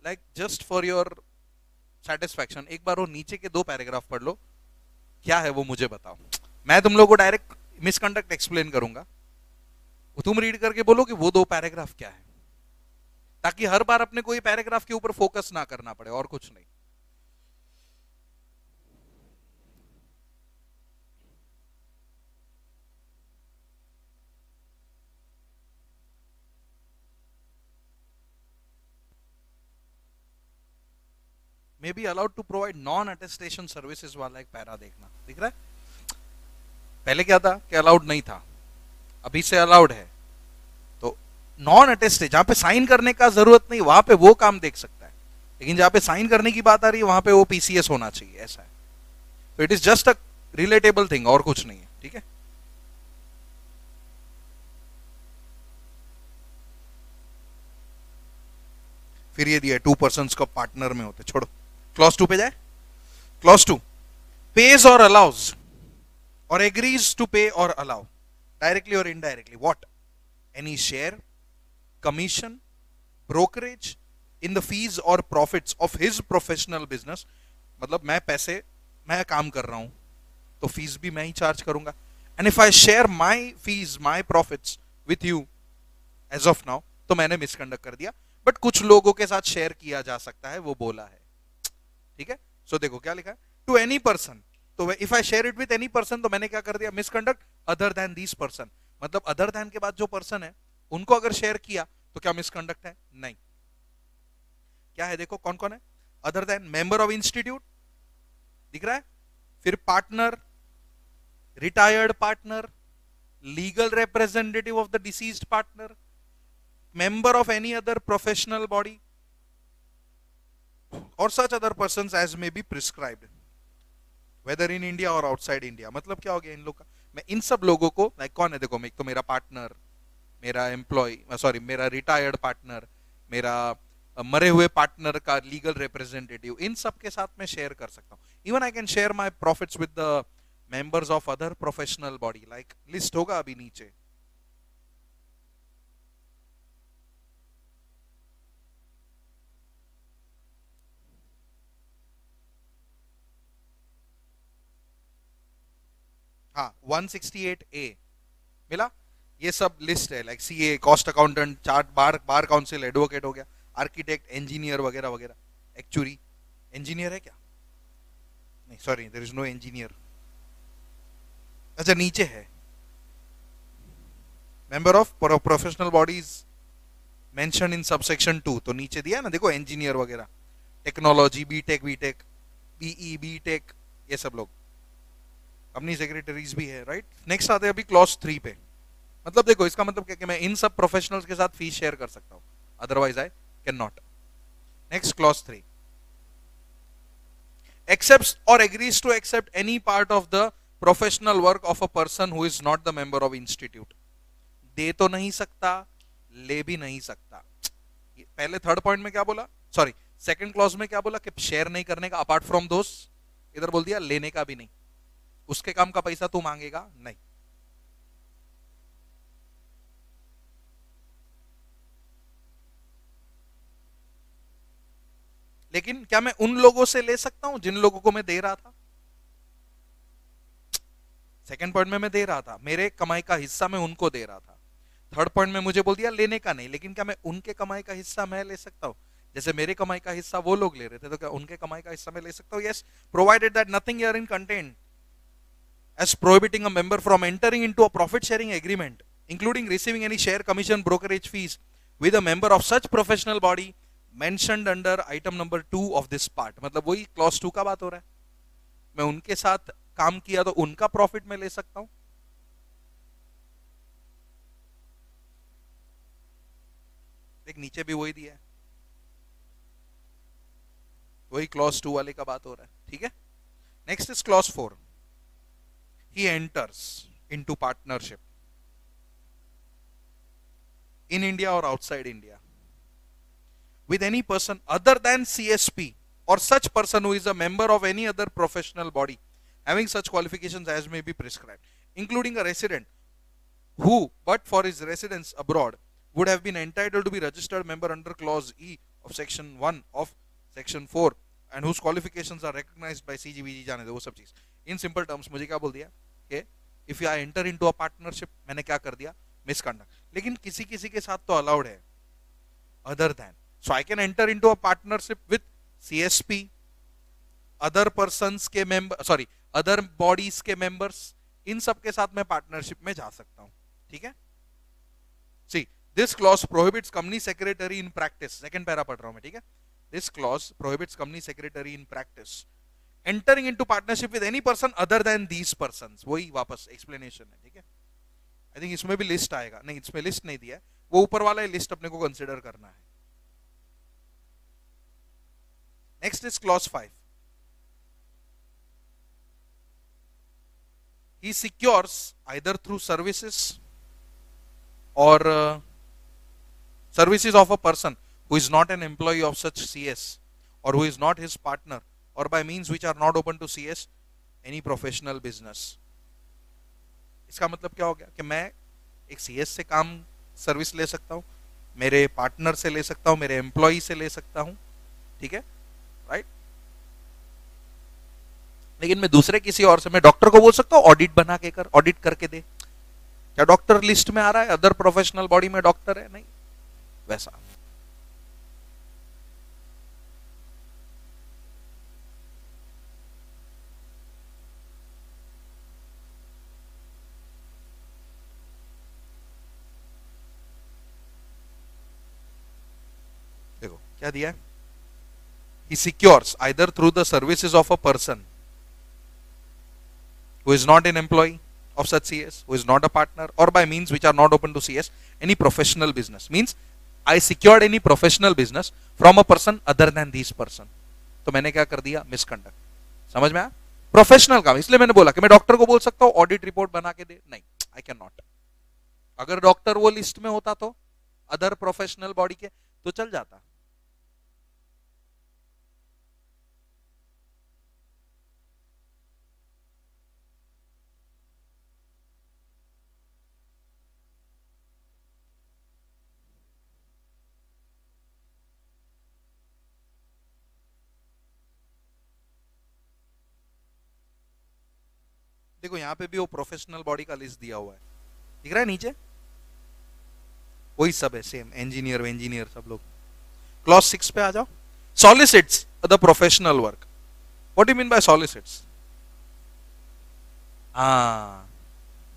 Like just for your satisfaction, एक बार वो नीचे के 2 पैराग्राफ पढ़ लो, क्या है वो मुझे बताओ। मैं तुम लोगों को डायरेक्ट मिसकंडक्ट एक्सप्लेन करूंगा, तुम रीड करके बोलो कि वो 2 पैराग्राफ क्या है, ताकि हर बार अपने कोई पैराग्राफ के ऊपर फोकस ना करना पड़े, और कुछ नहीं। May be allowed to provide non attestation services वाला एक पैरा देखना, दिख रहा है? पहले क्या था कि अलाउड नहीं था, अभी से अलाउड है। तो नॉन अटेस्टेड, जहां पे साइन करने का जरूरत नहीं, वहां पे वो काम देख सकता है, लेकिन जहां पे साइन करने की बात आ रही है वहां पे वो PCS होना चाहिए, ऐसा है। तो it is just a relatable thing, और कुछ नहीं है, ठीक है। फिर ये दिया 2 पर्सन का पार्टनर में होते, छोड़ो। क्लॉज 2 पे जाए। क्लॉज 2, पेज और अलाउज और एग्रीज टू पे और अलाउ डायरेक्टली और indirectly what? Any share, commission, brokerage in the fees और profits of his professional business. मतलब मैं काम कर रहा हूं तो फीस भी मैं ही चार्ज करूंगा। And if I share my fees, my profits with you as of now, तो मैंने मिसकंडक्ट कर दिया, बट कुछ लोगों के साथ शेयर किया जा सकता है, वो बोला है, ठीक है। सो देखो क्या लिखा है, टू एनी पर्सन। तो if I share it with any person, तो मैंने क्या कर दिया? Misconduct other than this person. मतलब अदर देन के बाद जो पर्सन है उनको अगर शेयर किया तो क्या मिसकंडक्ट है? नहीं। क्या है देखो, कौन कौन है? Other than, member of institute, दिख रहा है? फिर partner, retired partner, legal representative of the deceased partner, member of any other professional body or such other persons as may be prescribed whether in India or outside India। मतलब क्या हो गया इन लोग का? मैं इन सब लोगों को, लाइक कौन है देखो, मैं तो मेरा पार्टनर, मेरा एम्प्लॉय, सॉरी मेरा रिटायर्ड पार्टनर, मेरा मरे हुए पार्टनर का लीगल रिप्रेजेंटेटिव, इन सब के साथ मैं शेयर कर सकता हूँ। Even I can share my profits with the members of other professional body, like list होगा अभी नीचे। हाँ 168A मिला, ये सब लिस्ट है, like CA, cost accountant, chart, bar council, advocate हो गया, आर्किटेक्ट, इंजीनियर वगैरह वगैरह। एक्चुअली इंजीनियर है क्या? नहीं, sorry, there is no engineer. अच्छा नीचे है member of professional bodies mention in subsection 2, तो नीचे दिया ना देखो, इंजीनियर वगैरह, टेक्नोलॉजी, बीटेक, BE, बीटेक, ये सब लोग, कंपनी सेक्रेटरीज भी है, राइट। नेक्स्ट आते हैं अभी क्लॉज 3 पे। मतलब देखो इसका मतलब क्या कि मैं इन सब प्रोफेशनल्स के साथ फीस शेयर कर सकता हूं, otherwise I can not. Next clause 3, accepts or agrees to accept any part of the professional work of a person who is not the member of institute। दे तो नहीं सकता, ले भी नहीं सकता। पहले थर्ड पॉइंट में क्या बोला, सॉरी सेकंड क्लॉज में क्या बोला कि शेयर नहीं करने का, अपार्ट फ्रॉम दोस इधर बोल दिया लेने का भी नहीं, उसके काम का पैसा तू मांगेगा नहीं। लेकिन क्या मैं उन लोगों से ले सकता हूं जिन लोगों को मैं दे रहा था? सेकंड पॉइंट में मैं दे रहा था, मेरे कमाई का हिस्सा मैं उनको दे रहा था। थर्ड पॉइंट में मुझे बोल दिया लेने का नहीं, लेकिन क्या मैं उनके कमाई का हिस्सा मैं ले सकता हूं? जैसे मेरे कमाई का हिस्सा वो लोग ले रहे थे, तो क्या उनके कमाई का हिस्सा मैं ले सकता हूं? Yes, provided that nothing here in content as prohibiting a member from entering into a profit sharing agreement, including receiving any share, commission, brokerage fees with a member of such professional body mentioned under item number 2 of this part। मतलब वही clause 2 का बात हो रहा है, मैं उनके साथ काम किया तो उनका प्रॉफिट मैं ले सकता हूं। एक नीचे भी वही दिया है, वही क्लॉज 2 वाले का बात हो रहा है, ठीक है। Next is clause 4। He enters into partnership in India or outside India with any person other than CSP or such person who is a member of any other professional body having such qualifications as may be prescribed, including a resident who, but for his residence abroad, would have been entitled to be registered member under clause E of section 1 of section 4 and whose qualifications are recognized by CGBG। जाने दो वो सब चीज। In simple terms मुझे क्या बोल दिया कि if you enter into a partnership, मैंने क्या कर दिया? मिसकंडक्ट। लेकिन किसी किसी के साथ तो अलाउड है, other than. So I can enter into a partnership with CSP, other persons के मेंबर, सॉरी अदर बॉडीज के मेंबर्स, इन सब के साथ मैं पार्टनरशिप में जा सकता हूं, ठीक है। See this clause prohibits company secretary in practice, second para पढ़ रहा हूं मैं, ठीक है। This clause prohibits company secretary in practice entering into partnership with any person other than these persons। वही वापस एक्सप्लेनेशन है, ठीक है। आई थिंक इसमें भी लिस्ट आएगा, नहीं इसमें लिस्ट नहीं दिया है, वो ऊपर वाला लिस्ट अपने को कंसिडर करना है। Next is clause 5। he secures either through services or services of a person who is not an employee of such CS or who is not his partner or by means which are not open to CS any professional business। इसका मतलब क्या हो गया कि मैं एक CS से काम सर्विस ले सकता हूं, मेरे पार्टनर से ले सकता हूं, मेरे एम्प्लॉई से ले सकता हूं, ठीक है, राइट। लेकिन मैं दूसरे किसी और से, मैं डॉक्टर को बोल सकता हूं ऑडिट बना के कर, ऑडिट करके दे। क्या डॉक्टर लिस्ट में आ रहा है? अदर प्रोफेशनल बॉडी में डॉक्टर है? नहीं, वैसा। देखो क्या दिया है, he secures either through the services of a person who is not an employee of such CS, who is not a partner, or by means which are not open to CS any professional business। means I secured any professional business from a person other than this person। तो मैंने क्या कर दिया? Misconduct. समझ में आया? Professional काम, इसलिए मैंने बोला कि मैं डॉक्टर को बोल सकता हूं ऑडिट रिपोर्ट बना के दे, नहीं, आई कैन नॉट। अगर डॉक्टर वो लिस्ट में होता तो अदर प्रोफेशनल बॉडी के तो चल जाता। देखो यहाँ पे भी वो प्रोफेशनल बॉडी का लिस्ट दिया हुआ है, दिख रहा है नीचे? वही सब है, सेम इंजीनियर सब लोग। क्लॉज 6 पे आ जाओ। Solicits the professional work. What do mean by solicits? हाँ,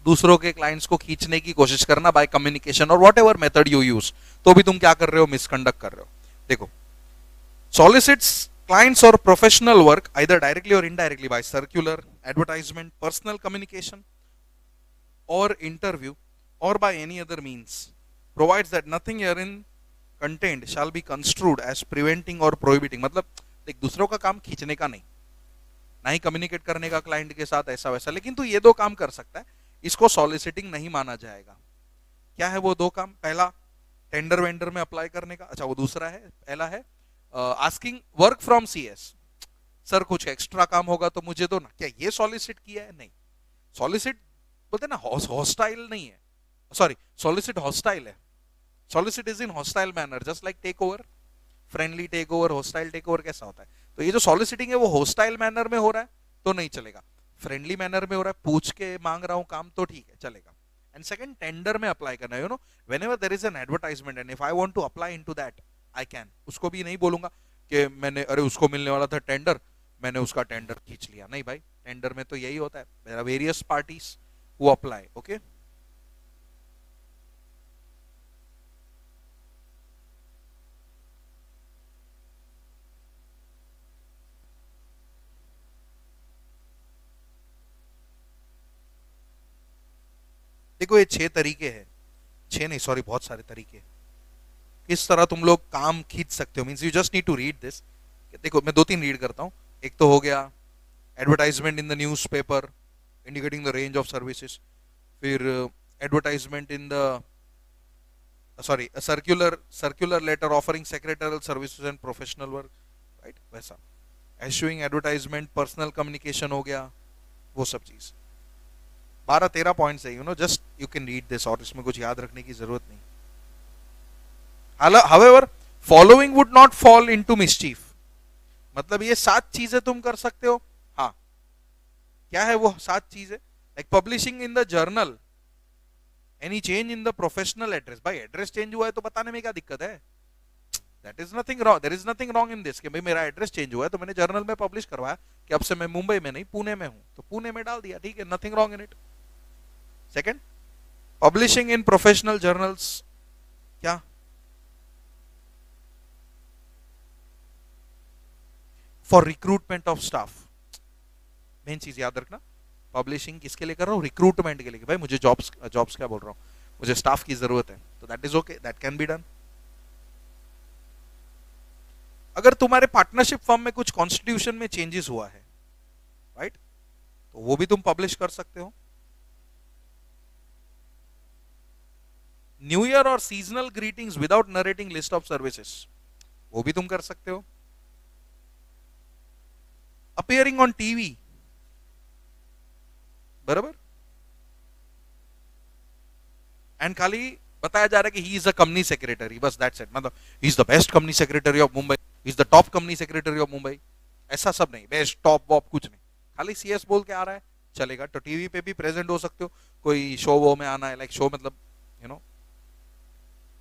दूसरों के क्लाइंट्स को खींचने की कोशिश करना बाय कम्युनिकेशन और whatever method you use, तो भी तुम क्या कर रहे हो? मिसकंडक्ट कर रहे हो। देखो, सॉलिसिट्स clients or professional work either directly or indirectly by circular, advertisement, personal communication or interview or by any other means, provides that nothing herein contained shall be construed as preventing or prohibiting। मतलब एक दूसरों का काम खींचने का नहीं, ना ही communicate करने का क्लाइंट के साथ ऐसा वैसा, लेकिन तू ये दो काम कर सकता है, इसको सॉलिसिटिंग नहीं माना जाएगा। क्या है वो दो काम? पहला टेंडर वेंडर में अप्लाई करने का, अच्छा वो दूसरा है, पहला है asking work from CS. Sir कुछ एक्स्ट्रा काम होगा तो मुझे दो ना, क्या ये सॉलिसिट किया है? नहीं, सॉलिसिट बोलते ना हॉस्टाइल नहीं है, सॉरी सॉलिसिट हॉस्टाइल है, solicit is in hostile manner, just like take over, friendly take over, hostile take over कैसा होता है? तो ये जो सॉलिसिटिंग है वो हॉस्टाइल मैनर में हो रहा है तो नहीं चलेगा, फ्रेंडली मैनर में हो रहा है, पूछ के मांग रहा हूं काम तो ठीक है चलेगा। एंड सेकंड, टेंडर में अप्लाई करना, you know whenever there is an advertisement and if I want to apply into that I can, उसको भी नहीं बोलूंगा कि मैंने, अरे उसको मिलने वाला था टेंडर, मैंने उसका टेंडर खींच लिया, नहीं भाई, टेंडर में तो यही होता है, there are various parties who apply, okay. देखो ये 6 तरीके हैं, 6 नहीं सॉरी बहुत सारे तरीके, किस तरह तुम लोग काम खींच सकते हो, means you just need to read this. देखो मैं 2-3 रीड करता हूँ। एक तो हो गया advertisement in the newspaper indicating the range of services, फिर advertisement in the sorry circular letter offering secretarial services and professional work, right, वैसा इशूइंग एडवर्टाइजमेंट, पर्सनल कम्युनिकेशन हो गया, वो सब चीज 12-13 पॉइंट्स है, you know just you can read this, और इसमें कुछ याद रखने की जरूरत नहीं। However, following would not fall into mischief, मतलब ये 7 चीजें तुम कर सकते हो। हाँ, क्या है वो 7 चीजें? Like publishing in the journal any change in the professional address, भाई एड्रेस चेंज हुआ है तो बताने में क्या दिक्कत है? That is nothing wrong, there is nothing wrong in this कि भाई मेरा एड्रेस चेंज हुआ है तो मैंने जर्नल में पब्लिश करवाया कि अब से मैं मुंबई में नहीं पुणे में हूं, तो पुणे में डाल दिया, ठीक है, nothing wrong in it. Second, publishing in professional journals, क्या for recruitment of staff, main चीज याद रखना, पब्लिशिंग किसके लिए कर रहा हूं? रिक्रूटमेंट के लिए, भाई मुझे जॉब्स क्या बोल रहा हूं, मुझे स्टाफ की जरूरत है, तो that is okay, that can be done. अगर तुम्हारे पार्टनरशिप फर्म में कुछ कॉन्स्टिट्यूशन में चेंजेस हुआ है, राइट, तो वो भी तुम पब्लिश कर सकते हो। न्यू ईयर और seasonal greetings without narrating list of services, वो भी तुम कर सकते हो। अपीयरिंग ऑन टीवी, बराबर, एंड खाली बताया जा रहा है कि he is a company secretary, बस दैट्स इट, मतलब he is the best company secretary of Mumbai, he is the top company secretary of Mumbai, ऐसा सब नहीं, बेस्ट टॉप वॉप कुछ नहीं, खाली सीएस बोल के आ रहा है चलेगा। तो टीवी पे भी प्रेजेंट हो सकते हो, कोई शो वो में आना है, लाइक शो मतलब यू नो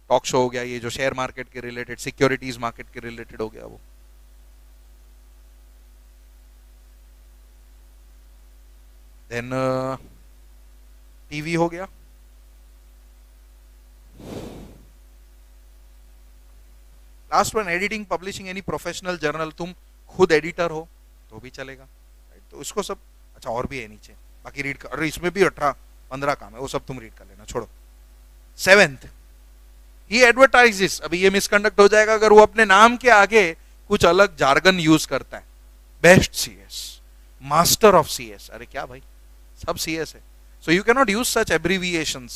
टॉक शो हो गया, ये जो शेयर मार्केट के रिलेटेड, सिक्योरिटीज मार्केट के रिलेटेड हो गया वो। देन टीवी हो गया। Last one, editing publishing any professional journal, तुम खुद एडिटर हो तो भी चलेगा, तो इसको सब, अच्छा और भी है नीचे, बाकी रीड कर, अरे इसमें भी 18-15 काम है, वो सब तुम रीड कर लेना, छोड़ो। 7th, ही एडवर्टाइजेस, अभी ये मिसकंडक्ट हो जाएगा अगर वो अपने नाम के आगे कुछ अलग जार्गन यूज करता है, best CS, master of CS, अरे क्या भाई, सब सीएस है, so you cannot use such abbreviations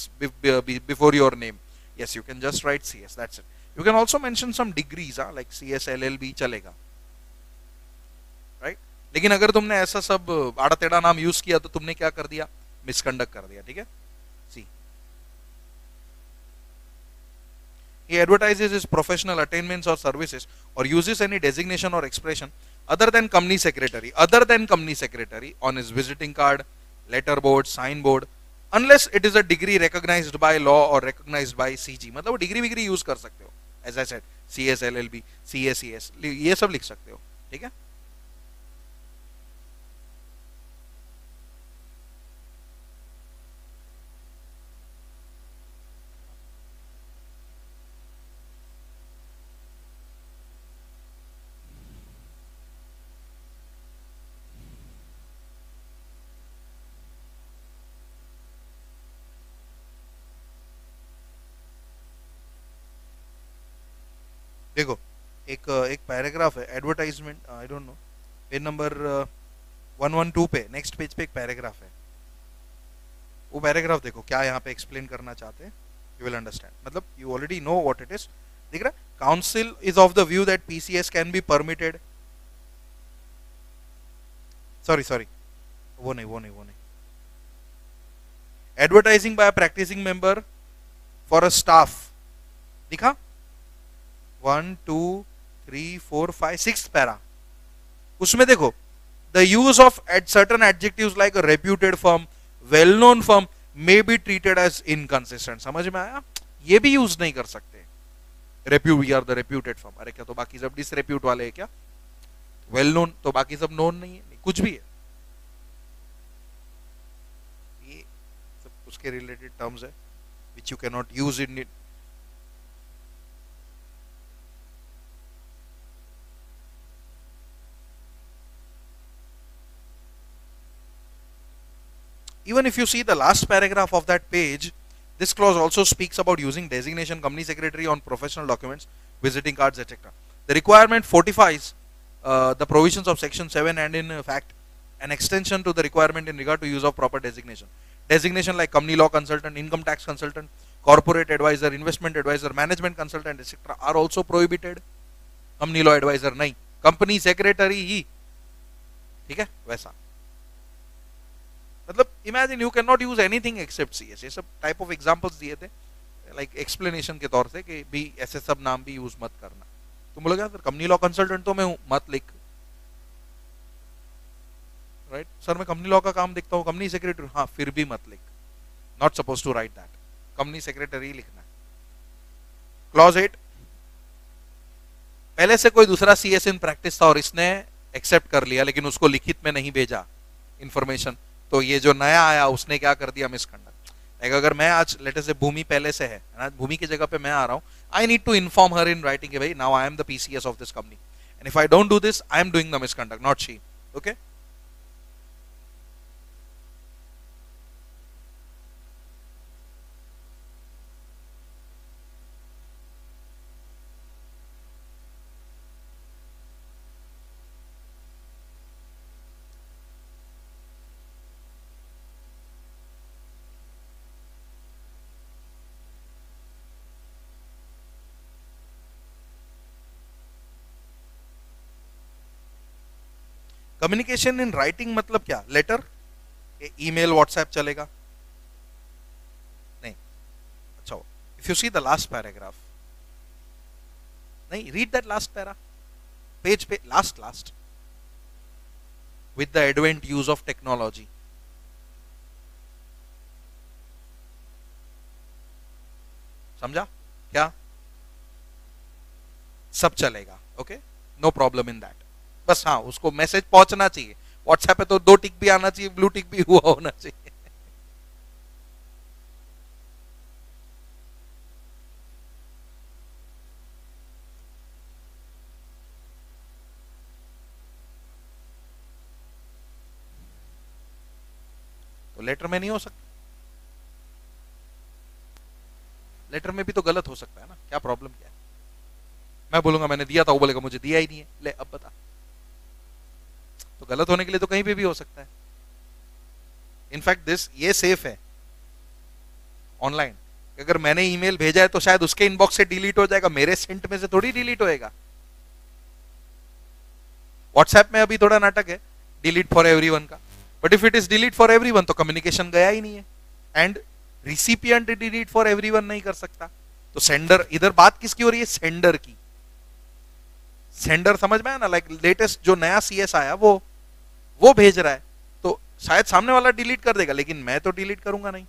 before your name, yes you can just write CS, that's it, you can also mention some degrees, like CS LLB चलेगा, right, लेकिन अगर तुमने ऐसा सब आड़ा टेढ़ा नाम यूज किया तो तुमने क्या कर दिया, मिसकंडक्ट कर दिया, ठीक है। सी, he advertises his professional attainments or services or uses any designation or expression other than company secretary on his visiting card, letter board, sign board, unless it is a degree recognized by law और recognized by CG, मतलब degree विग्री use कर सकते हो, as I said CS LLB CA CS ये सब लिख सकते हो, ठीक है। देखो एक पैराग्राफ है, advertisement, I don't know, page number 112 पे, नेक्स्ट पेज पे एक पैराग्राफ है, वो पैराग्राफ देखो क्या यहाँ पे एक्सप्लेन करना चाहते हैं, यू विल अंडरस्टैंड, मतलब you already know what it is, दिख रहा है, council is of the view that PCS can be permitted, sorry sorry, वो नहीं। Advertising by practicing member for a staff, दिखा 1 2 3 4 5 6 पैरा। उसमें देखो, the use of at certain adjectives like a reputed firm, well known firm may be treated as inconsistent. समझ में आया? ये भी यूज नहीं कर सकते। We are the reputed firm, अरे क्या तो बाकी सब डिसरेप्यूट वाले हैं क्या? वेल नोन तो बाकी सब नोन नहीं है, नहीं, कुछ भी है, ये सब उसके रिलेटेड टर्म्स है which you can not use in it. Even if you see the last paragraph of that page, this clause also speaks about using designation company secretary on professional documents, visiting cards, etc. The requirement fortifies the provisions of section 7 and in fact an extension to the requirement in regard to use of proper designation. Designation like company law consultant, income tax consultant, corporate advisor, investment advisor, management consultant, etc. are also prohibited. Company law advisor नहीं, company secretary ही, ठीक है? वैसा मतलब imagine you can not use anything accept CS. ये सब type of examples दिए थे like explanation के तौर से कि भी ऐसे सब नाम भी यूज मत करना। तुम बोलोगे सर कंपनी लॉ कंसल्टेंट तो मैं हूं, मत लिख। राइट सर मैं कंपनी लॉ का काम देखता हूं, कंपनी सेक्रेटरी, हाँ फिर भी मत लिख। Not suppose to write that, company secretary लिखना है। क्लॉज 8, पहले से कोई दूसरा सीएस इन प्रैक्टिस था और इसने एक्सेप्ट कर लिया लेकिन उसको लिखित में नहीं भेजा इंफॉर्मेशन, तो ये जो नया आया उसने क्या कर दिया? मिसकंडक्ट। अगर मैं आज लेटर से भूमि पहले से है ना, भूमि की जगह पे मैं आ रहा हूं, I need to inform her in writing, भाई now I am the PCS of this company and if I don't do this I am doing the misconduct, not she. Okay, communication in writing मतलब क्या? Letter, email, WhatsApp चलेगा नहीं? अच्छा, if you see the last paragraph, नहीं read that last para, page पे last with the advent use of technology, समझा क्या? सब चलेगा, okay, no problem in that. बस हाँ उसको मैसेज पहुंचना चाहिए। व्हाट्सएप पे तो 2 टिक भी आना चाहिए, ब्लू टिक भी हुआ होना चाहिए। तो लेटर में नहीं हो सकता? लेटर में भी तो गलत हो सकता है ना, क्या प्रॉब्लम क्या है? मैं बोलूंगा मैंने दिया था, वो बोलेगा मुझे दिया ही नहीं है, ले अब बता। तो गलत होने के लिए तो कहीं पे भी हो सकता है। इनफैक्ट दिस ये सेफ है ऑनलाइन। अगर मैंने ईमेल भेजा है तो शायद उसके इनबॉक्स से डिलीट हो जाएगा, मेरे सेंट में से थोड़ी डिलीट होएगा। व्हाट्सएप में अभी थोड़ा नाटक है डिलीट फॉर एवरीवन का, but if it is delete for everyone तो कम्युनिकेशन गया ही नहीं है, and recipient delete for everyone नहीं कर सकता। तो सेंडर, इधर बात किसकी हो रही है? सेंडर की। सेंडर समझ में आया ना? लाइक लेटेस्ट जो नया सीएस आया वो भेज रहा है, तो शायद सामने वाला डिलीट कर देगा लेकिन मैं तो डिलीट करूंगा नहीं।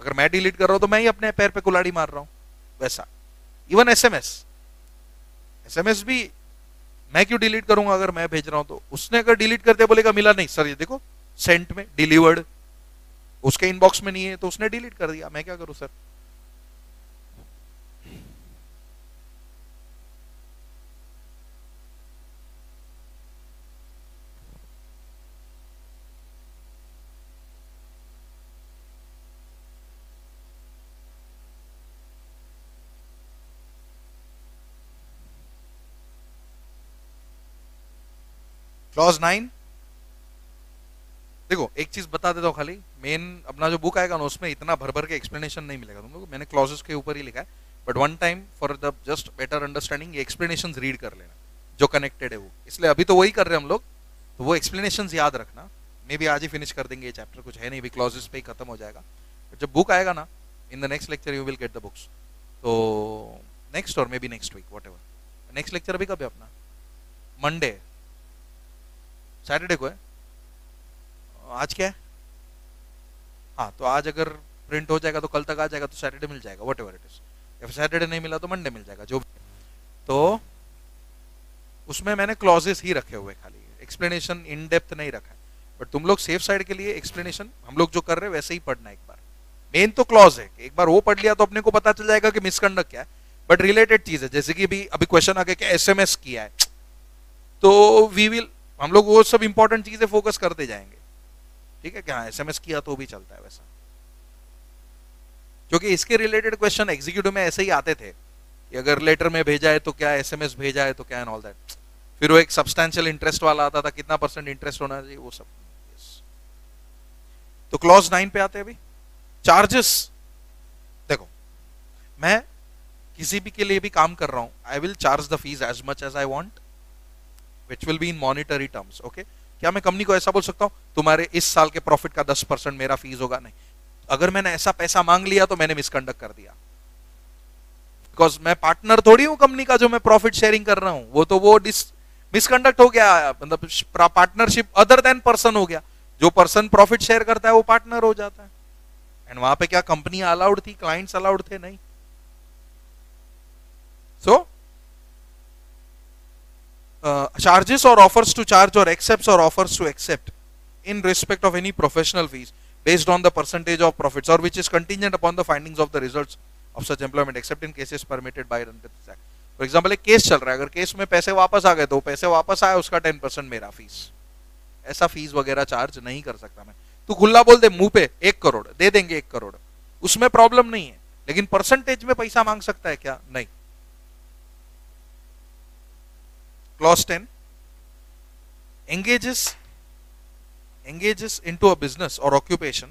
अगर मैं डिलीट कर रहा हूं तो मैं ही अपने पैर पे कुल्हाड़ी मार रहा हूं। वैसा इवन एसएमएस भी मैं क्यों डिलीट करूंगा? अगर मैं भेज रहा हूं तो उसने अगर डिलीट करते बोलेगा मिला नहीं सर, ये देखो सेंट में डिलीवर्ड, उसके इनबॉक्स में नहीं है तो उसने डिलीट कर दिया, मैं क्या करूं सर? क्लॉज 9, देखो एक चीज बता देता हूँ खाली, मेन अपना जो बुक आएगा ना उसमें इतना भर भर के एक्सप्लेनेशन नहीं मिलेगा तुम लोग, मैंने क्लॉजेस के ऊपर ही लिखा है, but one time for the just better understanding ये एक्सप्लेनेशन रीड कर लेना जो कनेक्टेड है वो। इसलिए अभी तो वही कर रहे हैं हम लोग, तो वो एक्सप्लेनेशंस याद रखना। मे बी आज ही फिनिश कर देंगे ये चैप्टर, कुछ है नहीं भी, क्लॉजेस पे ही खत्म हो जाएगा। जब बुक आएगा ना, in the next lecture you will get the books. तो नेक्स्ट और may be next week whatever. Next lecture अभी कब है अपना? मंडे, सैटरडे को है। आज क्या है? हाँ, तो आज अगर प्रिंट हो जाएगा तो कल तक आ जाएगा, तो सैटरडे मिल जाएगा व्हाटएवर इट इज। या फिर सैटरडे नहीं मिला तो मंडे मिल जाएगा, जो भी। तो उसमें मैंने क्लॉजेस ही रखे हुए, खाली एक्सप्लेनेशन इन डेप्थ नहीं रखा है। बट तुम लोग सेफ साइड के लिए एक्सप्लेनेशन हम लोग जो कर रहे हैं वैसे ही पढ़ना एक बार। मेन तो क्लॉज है, एक बार वो पढ़ लिया तो अपने को पता चल जाएगा कि मिसकंडक्ट क्या है। बट रिलेटेड चीज है, जैसे कि अभी क्वेश्चन आ गया कि एसएमएस किया है, तो वी विल, हम लोग वो सब इंपॉर्टेंट चीजें फोकस करते जाएंगे, ठीक है? क्या एसएमएस किया तो भी चलता है वैसा, क्योंकि इसके रिलेटेड क्वेश्चन एग्जीक्यूटिव में ऐसे ही आते थे कि अगर लेटर में भेजा है तो क्या, एसएमएस भेजा है तो क्या, एंड ऑल दैट। फिर वो एक सब्सटैंशियल इंटरेस्ट वाला आता था, कितना % इंटरेस्ट होना चाहिए, वो सब। तो क्लॉज 9 पे आते हैं अभी। चार्जेस, देखो मैं किसी भी के लिए भी काम कर रहा हूं, I will charge the fees as much as I want, which will be in monetary terms. Okay, क्या मैं कंपनी को ऐसा बोल सकता हूं तुम्हारे इस साल के प्रॉफिट का 10% मेरा फीस होगा? नहीं। अगर मैंने ऐसा पैसा मांग लिया तो मैंने मिसकंडक्ट कर दिया, बिकॉज मैं पार्टनर थोड़ी हूं कंपनी का जो मैं प्रॉफिट शेयरिंग कर रहा हूं। वो तो वो मिसकंडक्ट हो गया, मतलब पार्टनरशिप अदर देन पर्सन हो गया। जो पर्सन प्रॉफिट शेयर करता है वो पार्टनर हो जाता है। एंड वहां पे क्या कंपनी अलाउड थी, क्लाइंट्स अलाउड थे? नहीं। सो charges or offers to charge or accepts or offers to accept in respect of any professional fees based on the percentage of profits or which is contingent upon the findings of the results of such employment except in cases permitted by under this act. For example, एक case चल रहा है, अगर case में पैसे वापस आ गए तो पैसे वापस आए, उसका 10% मेरा फीस। ऐसा फीस वगैरह चार्ज नहीं कर सकता मैं। तू खुला बोल दे मुंह पे 1 करोड़ दे देंगे, 1 करोड़, उसमें प्रॉब्लम नहीं है, लेकिन परसेंटेज में पैसा मांग सकता है क्या? नहीं। Clause 10 engages into a business or occupation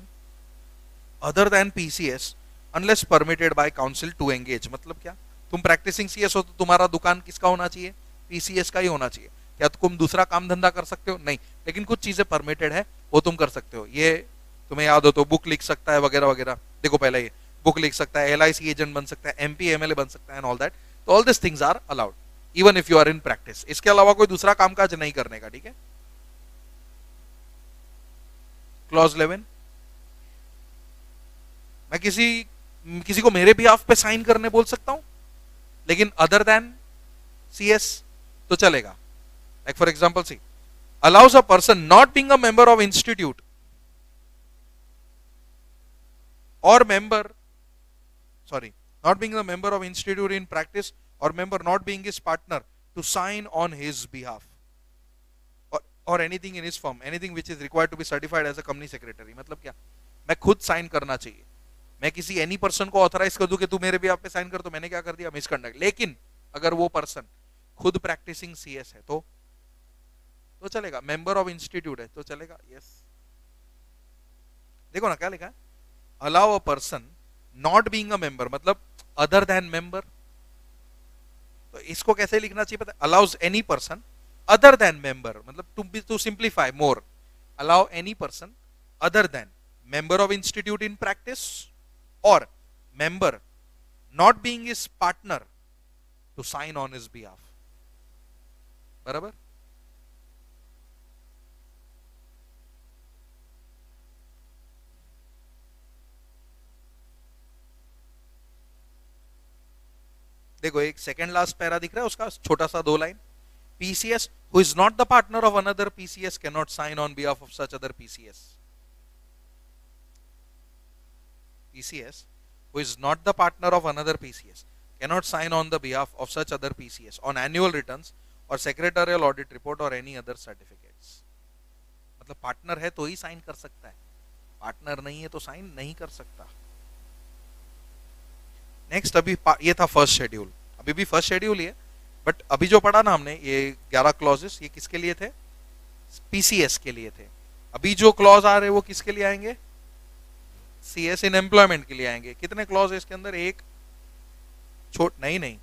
other than PCS unless permitted by council to engage। मतलब क्या? तुम प्रैक्टिसिंग सीएस हो तो तुम्हारा दुकान किसका होना चाहिए? पीसीएस का ही होना चाहिए। क्या तुम दूसरा काम धंधा कर सकते हो? नहीं। लेकिन कुछ चीजें परमिटेड है, वो तुम कर सकते हो। ये तुम्हें याद हो तो बुक लिख सकता है वगैरह वगैरह। देखो पहले ये बुक लिख सकता है, एलआईसी एजेंट बन सकता है, एमपी एमएलए बन सकता है, एंड ऑल दैट। तो all this things are allowed even if you are in practice. इसके अलावा कोई दूसरा कामकाज नहीं करने का, ठीक है? क्लॉज 11, मैं किसी को मेरे बिहाफ पे साइन करने बोल सकता हूं, लेकिन अदर देन सीएस तो चलेगा। Like for example see, allows a person not being a member of institute और member, sorry, not being a member of institute in practice or member not being his partner to sign on his behalf or anything in his firm, anything which is required to be certified as a company secretary। मतलब क्या? मैं खुद sign करना चाहिए। मैं किसी any person को authorise कर दूं कि तू मेरे बिहाफ पे साइन कर, तो मैंने क्या कर दिया? मिसकंडक्ट। लेकिन अगर वो पर्सन खुद प्रैक्टिसिंग सीएस है तो चलेगा, मेंबर ऑफ इंस्टीट्यूट है तो चलेगा। यस, देखो ना क्या लिखा है, allow a person not being a member, मतलब अदर देन मेंबर। तो इसको कैसे लिखना चाहिए पता है? Allows any person other than member, मतलब to simplify more, allow any person other than member of institute in practice और member not being his partner to sign on his behalf. बराबर? देखो एक सेकंड लास्ट पैरा दिख रहा है, उसका छोटा सा 2 line. PCS who is not the partner of another PCS cannot sign on behalf of such other PCS. PCS who is not the partner of another PCS cannot sign on the behalf of such other PCS on annual returns or secretarial audit report or any other certificates। मतलब partner है तो ही sign कर सकता है, partner नहीं है तो sign नहीं कर सकता। नेक्स्ट, अभी ये था फर्स्ट शेड्यूल, अभी भी फर्स्ट शेड्यूल ही है, बट अभी जो पढ़ा ना हमने ये 11 क्लॉजेस, ये किसके लिए थे? पीसीएस के लिए थे। अभी जो क्लॉज आ रहे हैं वो किसके लिए आएंगे? सीएस इन एम्प्लॉयमेंट के लिए आएंगे। कितने क्लॉज है इसके अंदर? एक नहीं,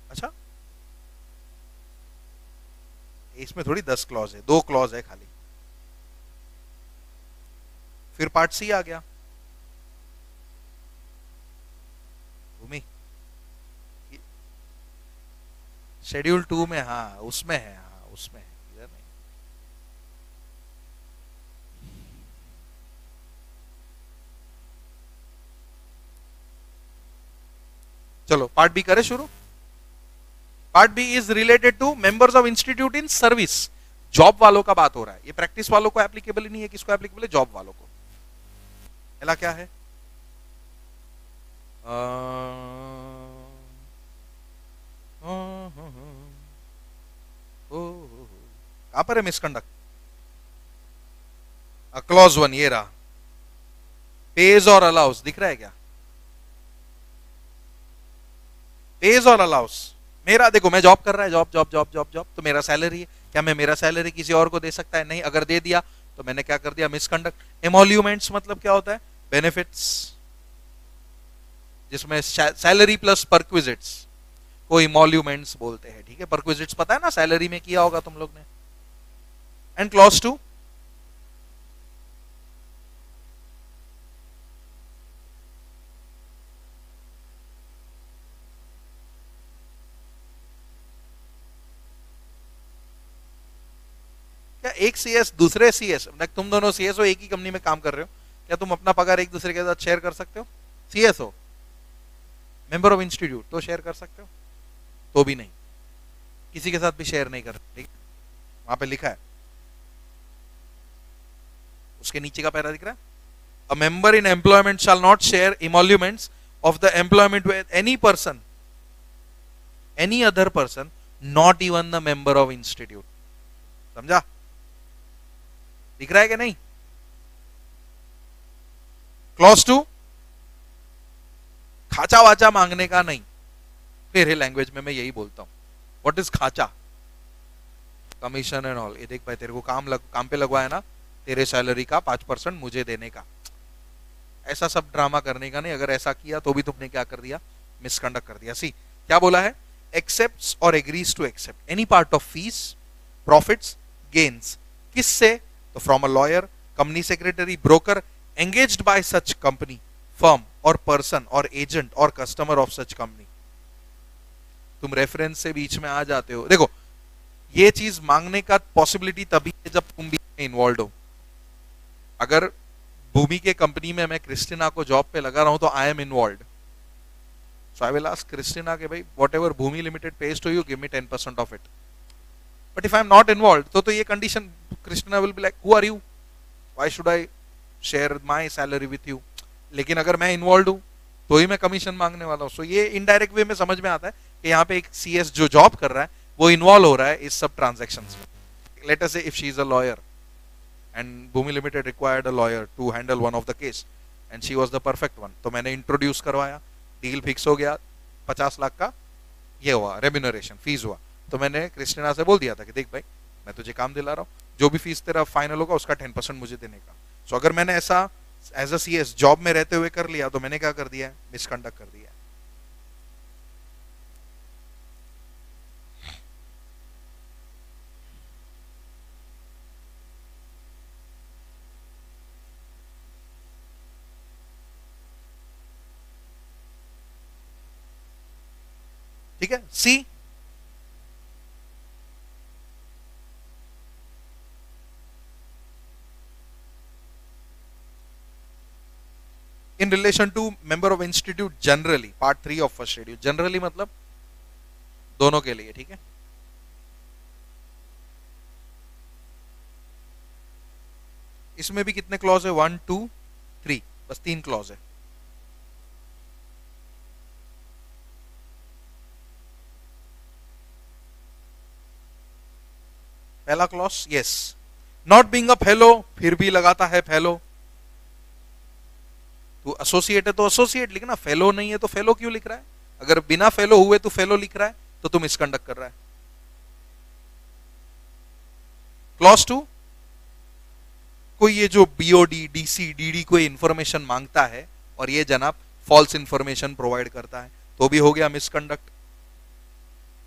अच्छा इसमें थोड़ी 10 क्लॉज है, 2 क्लॉज है खाली। फिर पार्ट सी आ गया, भूमि शेड्यूल 2 में, हाँ उसमें है, हाँ उसमें है, इधर नहीं। चलो पार्ट बी करें शुरू। Part B is related to members of institute in service. Job वालों का बात हो रहा है, ये प्रैक्टिस वालों को एप्लीकेबल ही नहीं है, किसको एप्लीकेबल है? जॉब वालों को। पहला क्या है? कहां पर है मिसकंडक्ट? क्लॉज 1 ये रहा, पेज और अलाउस, दिख रहा है क्या? पेज और अलाउस, मेरा देखो मैं जॉब कर रहा है, job job job job job, तो मेरा सैलरी है, क्या मैं मेरा सैलरी किसी और को दे सकता है? नहीं। अगर दे दिया तो मैंने क्या कर दिया? मिसकंडक्ट। एमोल्यूमेंट्स मतलब क्या होता है? बेनिफिट्स, जिसमें सैलरी प्लस परक्विजिट्स को इमोल्यूमेंट्स बोलते हैं, ठीक है? परक्विजिट्स पता है ना, सैलरी में किया होगा तुम लोग ने। एंड क्लॉज 2, क्या एक सीएस दूसरे सीएस, तुम दोनों सीएस हो, एक ही कंपनी में काम कर रहे हो, क्या तुम अपना पगार एक दूसरे के साथ शेयर कर सकते हो? सीएस हो, मेंबर ऑफ इंस्टीट्यूट, तो शेयर कर सकते हो? तो भी नहीं, किसी के साथ भी शेयर नहीं कर, ठीक? वहां पे लिखा है, उसके नीचे का पैरा दिख रहा है, a member in employment shall not share emoluments of the employment with any person, any other person, not even the member of institute. समझा? दिख रहा है कि नहीं? क्लॉज 2, खाचा वाचा मांगने का नहीं। मेरे लैंग्वेज में मैं यही बोलता हूं, व्हाट इज खाचा? Commission and all. ये देख भाई, तेरे को काम पे लगवाया ना, तेरे सैलरी का 5% मुझे देने का, ऐसा सब ड्रामा करने का नहीं। अगर ऐसा किया तो भी तुमने क्या कर दिया? मिसकंडक्ट कर दिया। सी क्या बोला है? एक्सेप्ट्स और agrees to accept any part of fees, profits, gains. किससे? तो from a lawyer, company secretary, broker engaged by such company, firm और पर्सन और एजेंट और कस्टमर ऑफ सच कंपनी। तुम रेफरेंस से बीच में आ जाते हो। देखो, ये चीज मांगने का पॉसिबिलिटी तभी है जब तुम भी इन्वॉल्व हो। अगर भूमि के कंपनी में मैं क्रिस्टिना को जॉब पे लगा रहा हूं तो I am involve, so I will ask Christina के भाई whatever Bhumi Limited pays to you, give me 10% of it. But if I am not involve तो ये condition, Christina will be like who are you, why should I share my salary with you. लेकिन अगर मैं involve हूं तो ही मैं commission मांगने वाला हूं। सो ये इनडायरेक्ट वे में समझ में आता है कि यहाँ पे एक सीएस जो जॉब कर रहा है वो इन्वॉल्व हो रहा है इस सब ट्रांजैक्शंस में। लेट अस से if she is a lawyer and Bhumi Limited required a lawyer to handle one of the case and she was the perfect one, तो मैंने इंट्रोड्यूस करवाया, डील फिक्स हो गया, 50 लाख का ये हुआ, रेम्यूनरेशन फीस हुआ। तो मैंने क्रिस्टिना से बोल दिया था कि देख भाई, मैं तुझे काम दिला रहा हूँ, जो भी फीस तेरा फाइनल होगा उसका 10% मुझे देने का। सो अगर मैंने ऐसा एज अ सीएस जॉब में रहते हुए कर लिया तो मैंने क्या कर दिया? मिसकंडक्ट कर दिया। ठीक है? सी, in relation to member of institute generally, part 3 of first schedule। generally मतलब दोनों के लिए, ठीक है? इसमें भी कितने क्लॉज है? 1 2 3, बस 3 क्लॉज है। पहला clause, yes, not being a fellow, फिर भी लगाता है फेलो। तू एसोसिएट है तो एसोसिएट लिखना, फेलो नहीं है तो फेलो क्यों लिख रहा है? अगर बिना फेलो हुए तू फेलो लिख रहा है तो तू मिसकंडक्ट कर रहा है। क्लॉज 2, कोई ये जो बीओडी, डीसी, डीडी कोई इंफॉर्मेशन मांगता है और ये जनाब फॉल्स इंफॉर्मेशन प्रोवाइड करता है तो भी हो गया मिसकंडक्ट।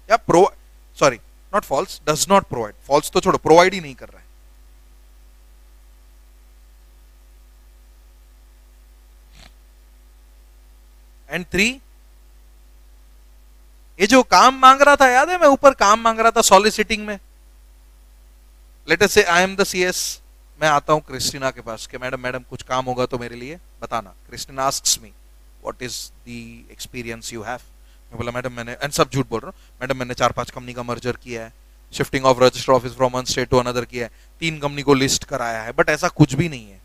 या sorry, not false, does not provide, false तो छोड़ो, प्रोवाइड ही नहीं कर रहा है। एंड 3, ये जो काम मांग रहा था, याद है मैं ऊपर काम मांग रहा था सॉलिसिटिंग में, लेट अस से आई एम द सीएस, मैं आता हूं क्रिस्टीना के पास कि मैडम मैडम कुछ काम होगा तो मेरे लिए बताना। Christina asks me what is the experience you have. मैं बोला मैडम मैंने, एंड सब झूठ बोल रहा हूँ, मैडम मैंने 4-5 कंपनी का मर्जर किया है, shifting of register office from one state to another किया है, 3 कंपनी को लिस्ट कराया है, बट ऐसा कुछ भी नहीं है।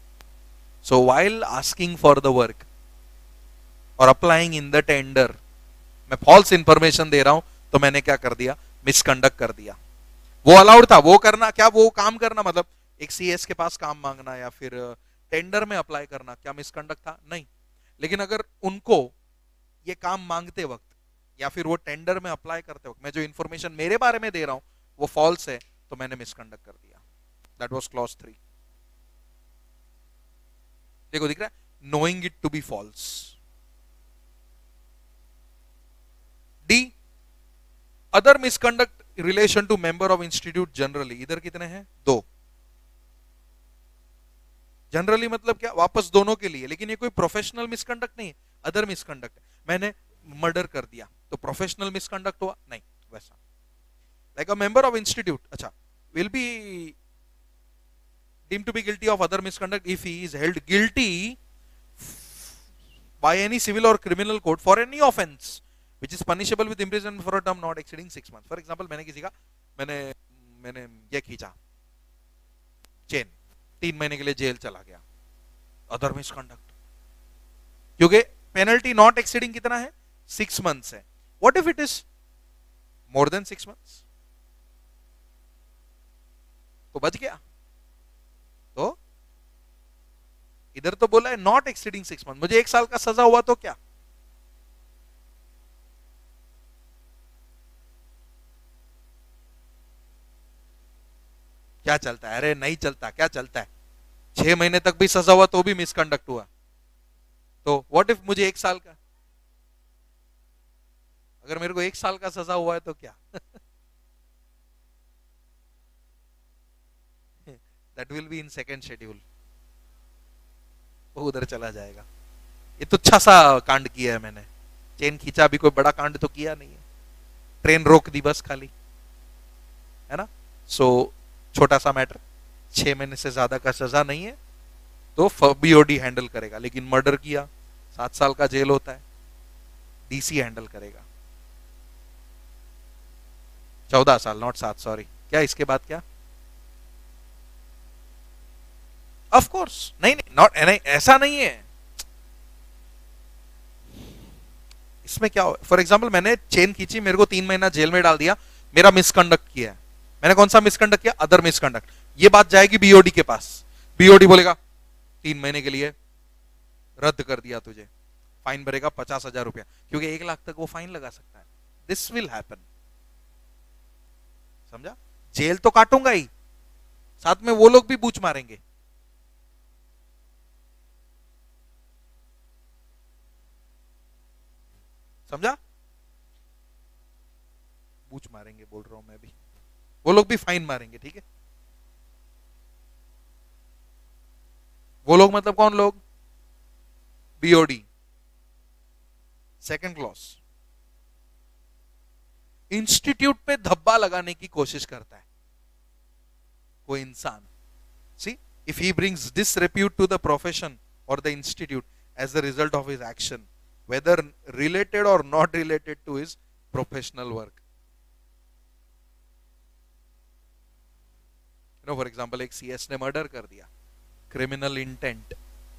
सो while asking for the work और अप्लाइंग इन द टेंडर, मैं फॉल्स इंफॉर्मेशन दे रहा हूं, तो मैंने क्या कर दिया, मिसकंडक्ट कर दिया। वो अलाउड था, वो करना क्या, वो काम करना, मतलब एक सीएस के पास काम मांगना या फिर टेंडर में अप्लाई करना, क्या मिसकंडक्ट था? नहीं। लेकिन अगर उनको ये काम मांगते वक्त या फिर वो टेंडर में अप्लाई करते वक्त मैं जो इंफॉर्मेशन मेरे बारे में दे रहा हूं वो फॉल्स है, तो मैंने मिसकंडक्ट कर दिया। That was clause 3। देखो दिख रहा है, knowing it to be false. D, other misconduct relation to member of institute generally, इधर कितने हैं? 2। जनरली मतलब क्या, वापस दोनों के लिए, लेकिन ये कोई प्रोफेशनल मिसकंडक्ट नहीं है, अदर मिसकंडक्ट। मैंने मर्डर कर दिया तो प्रोफेशनल मिसकंडक्ट हुआ? नहीं, वैसा। Like a member of institute, अच्छा, will be deemed to be guilty of other misconduct if he is held guilty by any civil or criminal court for any offense which is punishable with imprisonment for a term not exceeding 6 months. For example, मैंने किसी का मैंने ये खींचा chain, 3 महीने के लिए jail चला गया, अदर मिसकंडक्ट, क्योंकि पेनल्टी नॉट एक्सीडिंग कितना है? 6 months है। What if it is more than 6 months? तो बच गया। तो इधर तो बोला है नॉट एक्सीडिंग 6 months, मुझे 1 साल का सजा हुआ तो क्या? क्या चलता है? अरे नहीं चलता, क्या चलता है? 6 महीने तक भी सजा हुआ तो भी मिसकंडक्ट हुआ, तो व्हाट इफ मुझे 1 साल का, अगर मेरे को 1 साल का सजा हुआ है तो क्या? That will be in second schedule, वो उधर चला जाएगा। ये तो अच्छा सा कांड किया है मैंने, चेन खींचा, अभी कोई बड़ा कांड तो किया नहीं है, ट्रेन रोक दी बस खाली, है ना। सो छोटा सा मैटर, 6 महीने से ज्यादा का सजा नहीं है तो बीओडी हैंडल करेगा, लेकिन मर्डर किया 7 साल का जेल होता है, डीसी हैंडल करेगा। 14 साल, नॉट 7, सॉरी। क्या इसके बाद क्या? ऑफ कोर्स नहीं नहीं, नॉट नहीं, ऐसा नहीं है। इसमें क्या हो, फॉर एग्जाम्पल मैंने चेन खींची, मेरे को 3 महीना जेल में डाल दिया, मेरा मिसकंडक्ट किया है, मैंने कौन सा मिसकंडक्ट किया? Other misconduct. ये बात जाएगी बीओडी के पास, बीओडी बोलेगा 3 महीने के लिए रद्द कर दिया तुझे, फाइन भरेगा 50,000 रुपया, क्योंकि 1 लाख तक वो फाइन लगा सकता है। दिस विल हैपन, समझा? जेल तो काटूंगा ही, साथ में वो लोग भी बूच मारेंगे। समझा? बूच मारेंगे बोल रहा हूं मैं भी, वो लोग भी फाइन मारेंगे, ठीक है। वो लोग मतलब कौन लोग? बीओडी। सेकंड क्लॉज, इंस्टीट्यूट पे धब्बा लगाने की कोशिश करता है कोई इंसान, see, if he brings disrepute to the profession और the institute as the result of his action, whether related or not related to his professional work. You know, for example, एक सीएस ने मर्डर कर दिया, criminal intent,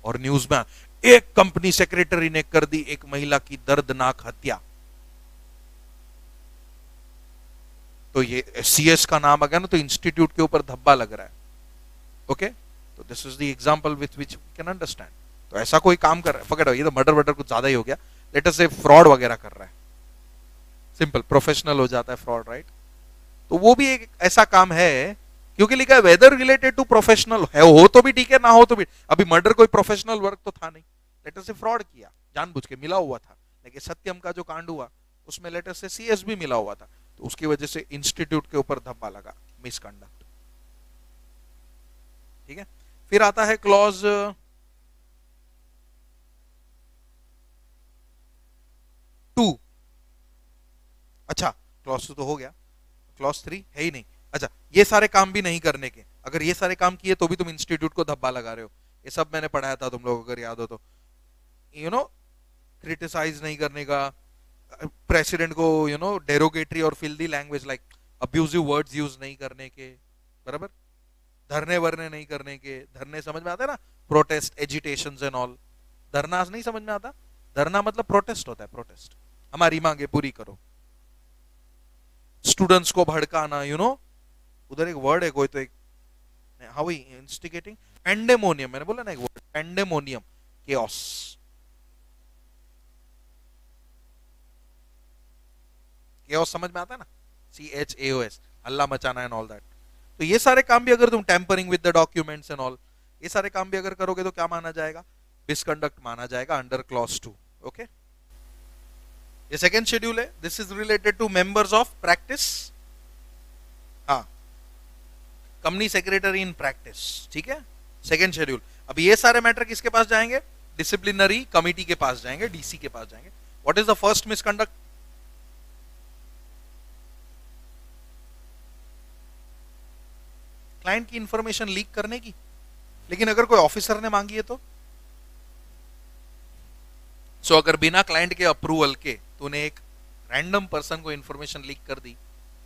और news में एक company secretary ने कर दी एक महिला की दर्दनाक हत्या, तो ये सीएस का नाम आ गया ना, तो इंस्टीट्यूट के ऊपर धब्बा लग रहा है। ओके, तो this is the example with which we can understand. तो ऐसा कोई काम कर रहा है, पकड़ो, ये तो मर्डर वर्डर कुछ ज्यादा ही हो गया, लेट अस से फ्रॉड वगैरह कर रहा है, सिंपल प्रोफेशनल हो जाता है फ्रॉड, राइट। तो वो भी एक ऐसा काम है, क्योंकि लिखा है वेदर रिलेटेड टू प्रोफेशनल है, हो तो भी ठीक है, ना हो तो भी। अभी मर्डर कोई प्रोफेशनल वर्क तो था नहीं, लेट अस से फ्रॉड किया, जानबूझ के मिला हुआ था, लेकिन सत्यम का जो कांड हुआ उसमें लेट अस से सीएस भी मिला हुआ था, तो उसकी वजह से इंस्टीट्यूट के ऊपर धब्बा लगा, मिसकंडक्ट। ठीक है, फिर आता है क्लॉज 2। अच्छा, क्लॉज 2 तो हो गया, क्लॉज 3 है ही नहीं। अच्छा, ये सारे काम भी नहीं करने के, अगर ये सारे काम किए तो भी तुम इंस्टीट्यूट को धब्बा लगा रहे हो। ये सब मैंने पढ़ाया था तुम लोग, अगर याद हो तो। यू नो, क्रिटिसाइज नहीं करने का, प्रेसिडेंट को डेरोगेटरी और filthy language like abusive words use नहीं करने के, बराबर। धरने वरने नहीं करने के, धरने समझ में आता है ना, प्रोटेस्ट, एजिटेशन एंड ऑल। धरना नहीं समझ में आता, धरना मतलब प्रोटेस्ट होता है, प्रोटेस्ट, हमारी मांगे पूरी करो। स्टूडेंट्स को भड़काना, उधर एक वर्ड है कोई तो, एक हाउ इंस्टिगेटिंग, पेंडेमोनियम, मैंने बोला ना एक वर्ड, पेंडेमोनियम, केओस। केओस समझ में आता है ना, CHAOS, हल्ला मचाना एंड ऑल दैट। तो ये सारे काम भी अगर तुम, tampering with the documents and all, ये सारे काम भी अगर करोगे तो क्या माना जाएगा, मिसकंडक्ट माना जाएगा अंडर क्लॉज 2। ओके, ये सेकेंड शेड्यूल है, this is related to members of practice. हाँ, कंपनी सेक्रेटरी इन प्रैक्टिस, ठीक है, सेकेंड शेड्यूल। अब ये सारे मैटर किसके पास जाएंगे, डिसिप्लिनरी कमिटी के पास जाएंगे, DC के पास जाएंगे। What is the first misconduct, client की इंफॉर्मेशन लीक करने की। लेकिन अगर कोई ऑफिसर ने मांगी है तो अगर बिना क्लाइंट के अप्रूवल के तूने एक रैंडम पर्सन को इंफॉर्मेशन लीक कर दी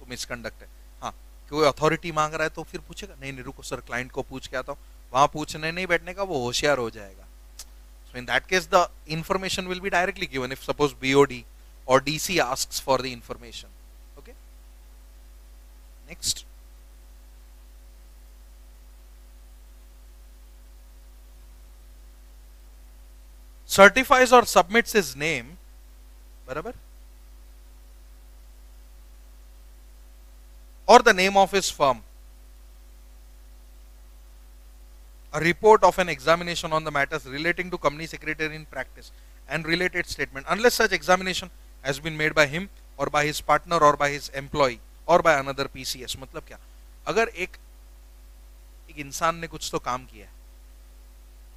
तो मिसकंडक्ट है। हाँ, कोई अथॉरिटी मांग रहा है तो फिर पूछेगा, नहीं नहीं रुको सर, क्लाइंट को पूछ के आता हूं, वहां पूछने नहीं बैठने का, वो होशियार हो जाएगा। So in that case the information will be directly given if suppose BOD और DC asks for the information. Okay, next, certifies or submits his name, बराबर, or the name of his firm, a report of an examination on the matters relating to company secretary in practice and related statement, unless such examination has been made by him or by his partner or by his employee or by another PCS। मतलब क्या, अगर एक इंसान ने कुछ तो काम किया है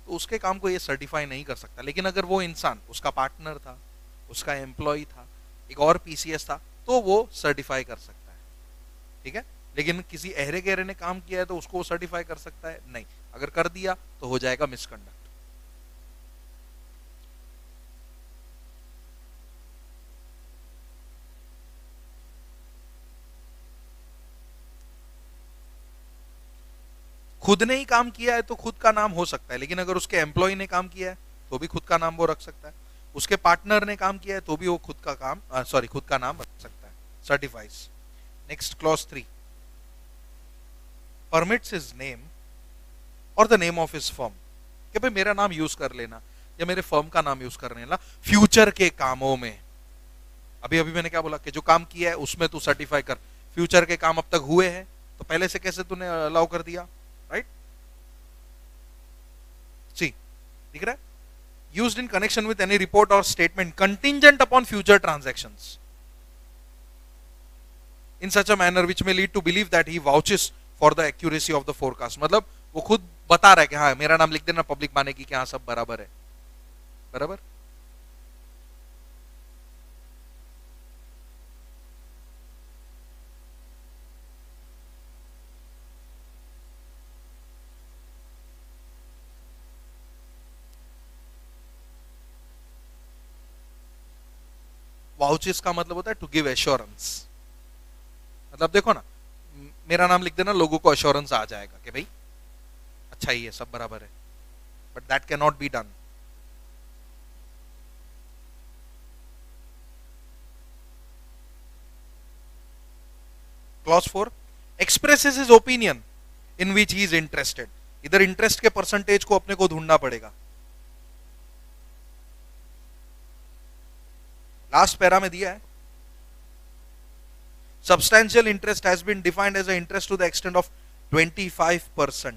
तो उसके काम को ये सर्टिफाई नहीं कर सकता, लेकिन अगर वो इंसान, उसका पार्टनर था, उसका एम्प्लॉय था, एक और PCS था, तो वो सर्टिफाई कर सकता है। ठीक है, लेकिन किसी अहरे गहरे ने काम किया है तो उसको सर्टिफाई कर सकता है नहीं, अगर कर दिया तो हो जाएगा मिसकंडक्ट। खुद ने ही काम किया है तो खुद का नाम हो सकता है, लेकिन अगर उसके एम्प्लॉय ने काम किया है तो भी खुद का नाम वो रख सकता है, उसके पार्टनर ने काम किया है तो भी वो खुद का काम खुद का नाम रख सकता है, certifies. Next, clause 3, permits his name और the name of his firm, कि भाई मेरा नाम यूज कर लेना या मेरे फर्म का नाम यूज कर लेना फ्यूचर के कामों में। अभी अभी मैंने क्या बोला कि जो काम किया है उसमें तू सर्टिफाई कर, फ्यूचर के काम अब तक हुए हैं तो पहले से कैसे तूने अलाउ कर दिया, राइट। सी, दिख रहा है, used in connection with any report और statement contingent upon future transactions in such a manner which may lead to believe that he vouches for the accuracy of the forecast। मतलब वो खुद बता रहा है कि हाँ मेरा नाम लिख देना, पब्लिक माने कि हाँ सब बराबर है, बराबर। वाउचेस का मतलब होता है टू गिव एश्योरेंस, मतलब देखो ना, मेरा नाम लिख देना, लोगों को एश्योरेंस आ जाएगा कि भाई अच्छा ही है, सब बराबर है, but that can not be done. Clause 4, expresses his opinion in which he is interested. इधर इंटरेस्ट के परसेंटेज को अपने को ढूंढना पड़ेगा। लास्ट पैरा में दिया है, substantial interest has been defined as an interest to the extent of 25%।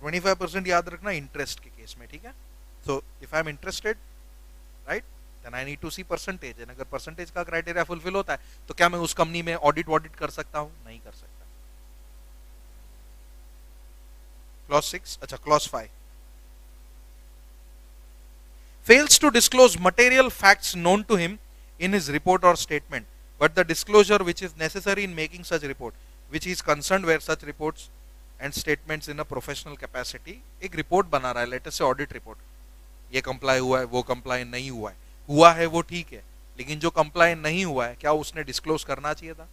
25% याद रखना इंटरेस्ट के केस में, ठीक है। So if I am interested, right, then I need to see percentage. अगर परसेंटेज का क्राइटेरिया फुलफिल होता है तो क्या मैं उस कंपनी में ऑडिट कर सकता हूं? नहीं कर सकता। क्लॉज 6, अच्छा clause 5, fails to disclose material facts known to him in his report or statement, but the disclosure which is necessary in making such report, which he is concerned where such reports and statements in a professional capacity। एक report बना रहा है, latest से audit report, ये comply हुआ है, वो comply नहीं हुआ है वो ठीक है, लेकिन जो कंप्लाई नहीं हुआ है क्या उसने डिस्क्लोज करना चाहिए था?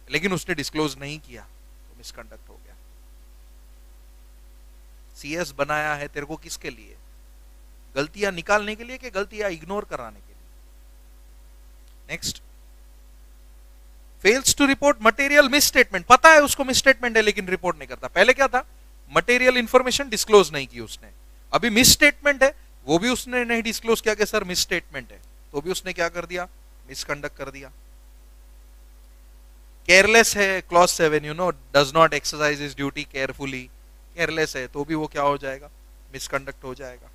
लेकिन उसने डिस्क्लोज नहीं किया तो मिसकंडक्ट हो गया। सीएस बनाया है तेरे को किसके लिए? गलतियां निकालने के लिए कि गलतियां इग्नोर कराने के लिए? Next, fails to report material misstatement. पता है उसको मिस स्टेटमेंट है लेकिन रिपोर्ट नहीं करता। पहले क्या था? मटेरियल इंफॉर्मेशन डिस्क्लोज नहीं की उसने। अभी मिस स्टेटमेंट है, वो भी उसने नहीं डिस्क्लोज किया कि सर मिस स्टेटमेंट है, तो भी उसने क्या कर दिया? मिसकंडक्ट कर दिया। केयरलेस है, clause 7, you know, does not exercise his duty carefully, careless है तो भी वो क्या हो जाएगा? मिसकंडक्ट हो जाएगा।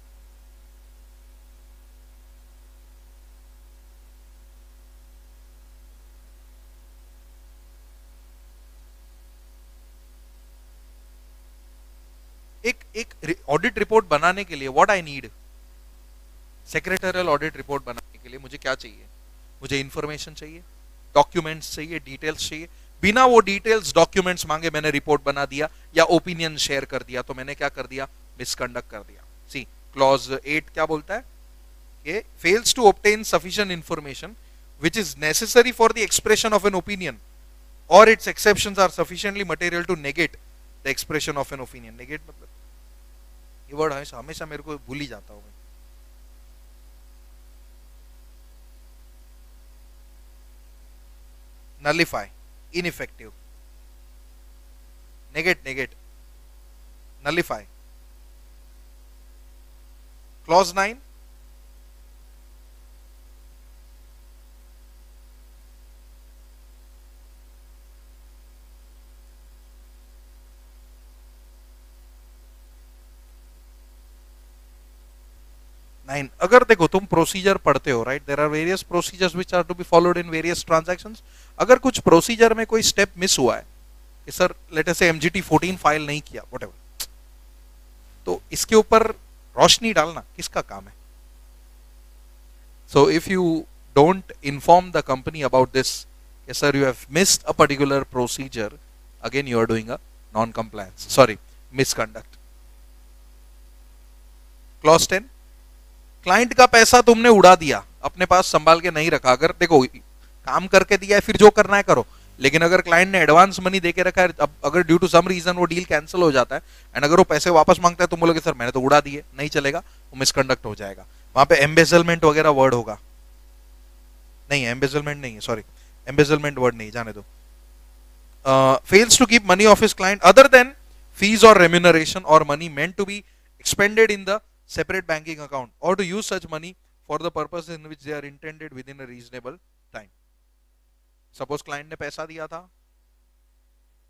एक ऑडिट रिपोर्ट बनाने के लिए what I need, secretarial audit report बनाने के लिए मुझे क्या चाहिए? मुझे इंफॉर्मेशन चाहिए, डॉक्यूमेंट्स चाहिए, डिटेल्स चाहिए। बिना वो डिटेल्स डॉक्यूमेंट्स मांगे मैंने रिपोर्ट बना दिया या ओपिनियन शेयर कर दिया तो मैंने क्या कर दिया? मिसकंडक्ट कर दिया। सी क्लॉज 8 क्या बोलता है कि fails to obtain sufficient information which is necessary for the expression of an opinion और its exceptions are sufficiently material to negate the expression of an opinion. Negate मतलब ये वर्ड हमेशा मेरे को भूल ही जाता हूं मैं। Nullify, ineffective, negate, nullify. Clause 9, अगर देखो तुम प्रोसीजर पढ़ते हो, right, there are various procedures which are to be followed in various transactions. अगर कुछ प्रोसीजर में कोई स्टेप मिस हुआ है कि सर लेट अस से एमजीटी 14 फाइल नहीं किया, व्हाटएवर, तो इसके ऊपर रोशनी डालना किसका काम है? So if you don't inform the company about this, sir you have missed a particular procedure, again you are doing a non compliance, sorry, misconduct. Clause 10, client का पैसा तुमने उड़ा दिया, अपने पास संभाल के नहीं रखा। अगर देखो काम करके दिया है, फिर जो करना है करो, लेकिन अगर क्लाइंट ने एडवांस मनी देके रखा है, अब अगर ड्यू टू सम रीजन वो डील कैंसिल हो जाता है एंड अगर वो पैसे वापस मांगता है, तुम बोलोगे सर मैंने तो उड़ा दिए, नहीं चलेगा, वो मिसकंडक्ट हो जाएगा। वहां पे एम्बेजलमेंट वगैरह वर्ड होगा, नहीं एम्बेजलमेंट नहीं है, सॉरी, एम्बेजलमेंट वर्ड नहीं, जाने दो। Fails to keep money of his client other than fees और रेम्यूनरेशन और money meant to be expended in the separate banking account or to use such money for the purpose in which they are intended within a reasonable time। Suppose client ने पैसा दिया था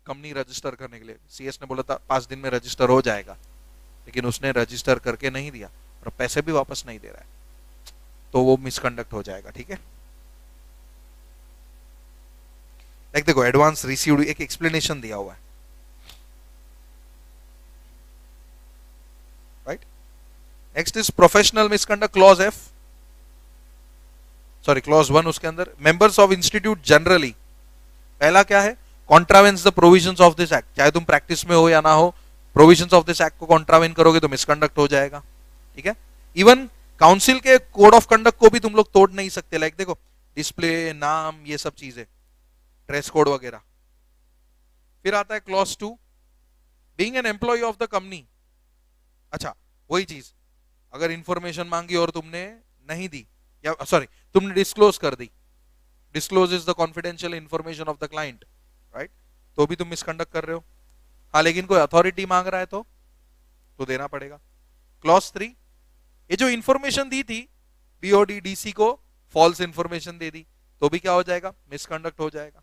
company register करने के लिए, CS ने बोला था 5 दिन में रजिस्टर हो जाएगा, लेकिन उसने रजिस्टर करके नहीं दिया और पैसे भी वापस नहीं दे रहा है, तो वो मिसकंडक्ट हो जाएगा, ठीक है। लाइक देखो एडवांस रिसीव्ड, एक एक्सप्लेनेशन दिया हुआ है, right. Next is professional misconduct, clause F, sorry clause 1, उसके अंदर मेंबर्स ऑफ इंस्टीट्यूट जनरली, पहला क्या है? Contravenes the provisions of this act. चाहे तुम प्रैक्टिस में हो या ना हो, प्रोविजंस ऑफ दिस एक्ट को कॉन्ट्रावेन करोगे तो मिसकंडक्ट हो जाएगा, ठीक है। इवन काउंसिल के कोड ऑफ कंडक्ट को भी तुम लोग तोड़ नहीं सकते, लाइक देखो डिस्प्ले, नाम, ये सब चीजें, ड्रेस कोड वगैरह। फिर आता है clause 2, being an employee of the company. अच्छा वही चीज, अगर इंफॉर्मेशन मांगी और तुमने नहीं दी, या सॉरी तुमने डिस्क्लोज कर दी, disclose is the confidential information of the client, right, तो भी तुम मिसकंडक्ट कर रहे हो। हाँ लेकिन कोई अथॉरिटी मांग रहा है तो देना पड़ेगा। क्लॉज 3, ये जो इंफॉर्मेशन दी थी बीओडी डीसी को, फॉल्स इंफॉर्मेशन दे दी, तो भी क्या हो जाएगा? मिसकंडक्ट हो जाएगा।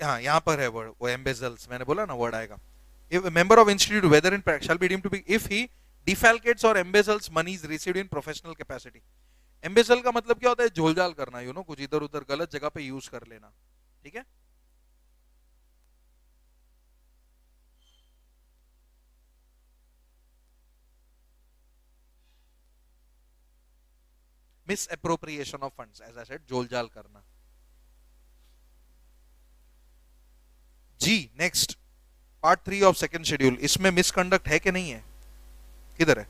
हाँ यहाँ पर है वर्ड, वो एम्बेजल्स मैंने बोला ना वर्ड आएगा. If a member of institute whether in shall be deemed to be if he defalcates or embezzles monies received in professional capacity. Embezzle का मतलब क्या होता है? झोलझाल करना, यू नो, कुछ इधर उधर गलत जगह पे यूज कर लेना. ठीक है. Misappropriation of funds, as I said, झोलझाल करना. जी next part 3 of second schedule. इसमें मिसकंडक्ट है कि नहीं है? किधर है?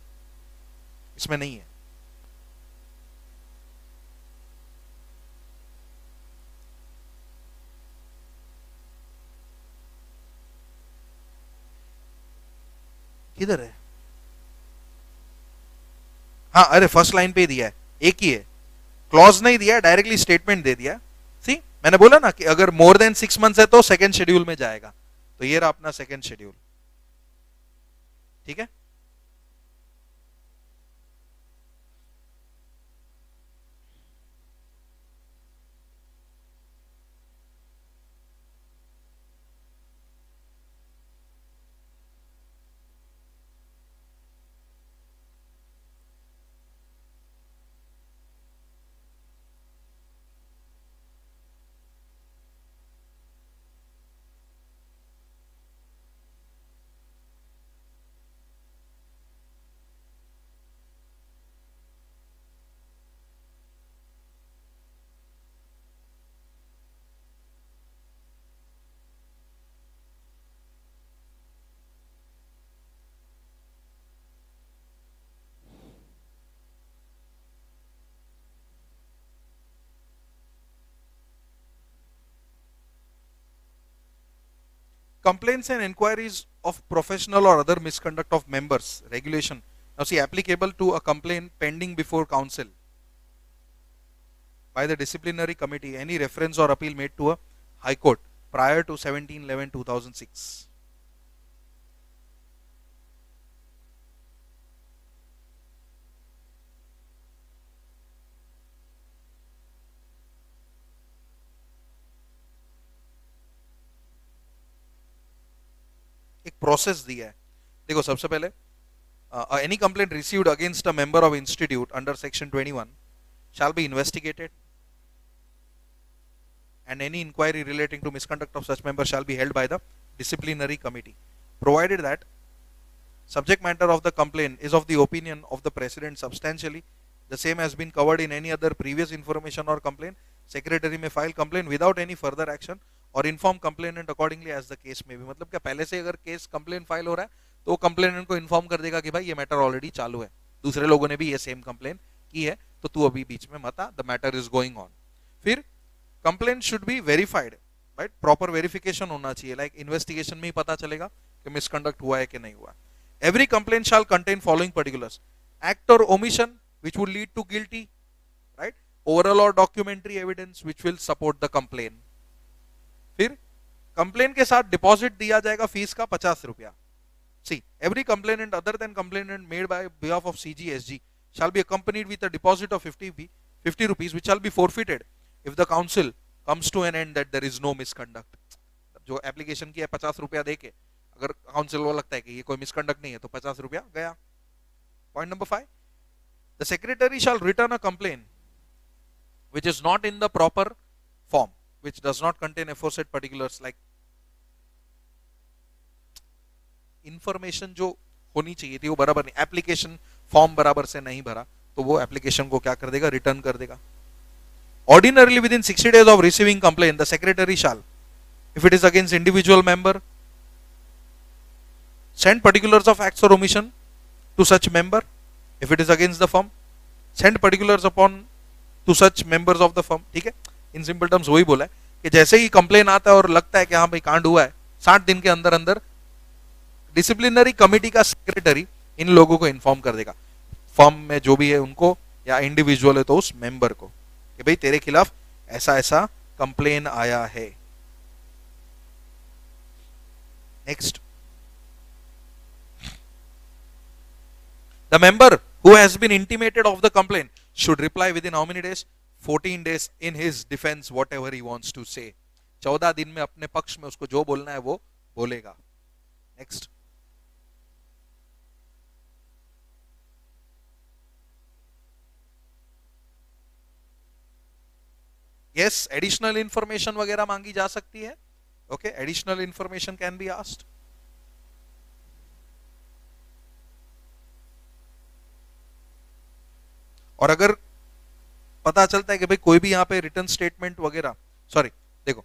इसमें नहीं है. किधर है? हाँ, अरे फर्स्ट लाइन पे ही दिया है, एक ही है. क्लॉज नहीं दिया, डायरेक्टली स्टेटमेंट दे दिया. सी, मैंने बोला ना कि अगर मोर देन 6 मंथ्स है तो सेकंड शेड्यूल में जाएगा. तो ये रहा अपना सेकंड शेड्यूल. ठीक है. Complaints and inquiries of professional or other misconduct of members regulation. Now see, applicable to a complaint pending before council by the disciplinary committee, any reference or appeal made to a high court prior to 17/11/2006. एक process दिया है. देखो सबसे पहले any complaint received against a member of institute under section 21 shall be investigated and any inquiry relating to misconduct of such member shall be held by the disciplinary committee, provided that subject matter of the complaint is of the opinion of the president substantially the same has been covered in any other previous information or complaint. Secretary may file complaint without any further action और inform complainant accordingly as the case में भी. मतलब क्या, पहले से अगर case complain file हो रहा है तो कंप्लेनेंट को इन्फॉर्म कर देगा कि भाई ये मैटर ऑलरेडी चालू है, दूसरे लोगों ने भी ये सेम कंप्लेन की है, तो तू अभी बीच में मत आ, the matter is going on. फिर complaint should be verified, right, proper verification होना चाहिए. लाइक इन्वेस्टिगेशन में ही पता चलेगा कि मिसकंडक्ट हुआ है कि नहीं हुआ. Every complaint shall contain following particulars: act और omission which would lead to guilty, right, oral और documentary evidence which will support the complaint. फिर कंप्लेन के साथ डिपॉजिट दिया जाएगा फीस का 50 रुपया. See, every complainant other than complainant made by behalf of CGSG shall be accompanied with a deposit of 50 rupees which shall be forfeited if the council comes to an end that there is no misconduct. जो application की है 50 रुपया देके अगर council को लगता है कि ये कोई मिसकंडक्ट नहीं है तो 50 रुपया गया. Point number 5, the secretary shall return a complaint which is not in the proper form, which does not contain aforesaid particulars like information जो होनी चाहिए थी वो बराबर नहीं, एप्लीकेशन फॉर्म बराबर से नहीं भरा, तो वो एप्लीकेशन को क्या कर देगा, रिटर्न कर देगा. Ordinarily within 60 days of receiving complaint the secretary shall, if it is against individual member, send particulars of acts और omission to such member. If it is against the firm, send particulars upon to such members of the firm. ठीक है, in simple terms वही बोला है कि जैसे ही complain आता है और लगता है कि हाँ भाई कांड हुआ है, 60 दिन के अंदर अंदर डिसिप्लिनरी कमिटी का सेक्रेटरी इन लोगों को इन्फॉर्म कर देगा, फर्म में जो भी है उनको, या इंडिविजुअल है तो उस मेंबर को, कि भाई तेरे खिलाफ ऐसा ऐसा कंप्लेन आया है. Next, the member who has been intimated of the complain should reply within how many days, 14 days in his defense whatever he wants to say. 14 दिन में अपने पक्ष में उसको जो बोलना है वो बोलेगा। नेक्स्ट, यस, एडिशनल इंफॉर्मेशन वगैरह मांगी जा सकती है। Okay, additional information can be asked. और अगर पता चलता है कि भाई कोई भी यहां पे रिटर्न स्टेटमेंट वगैरह, सॉरी देखो,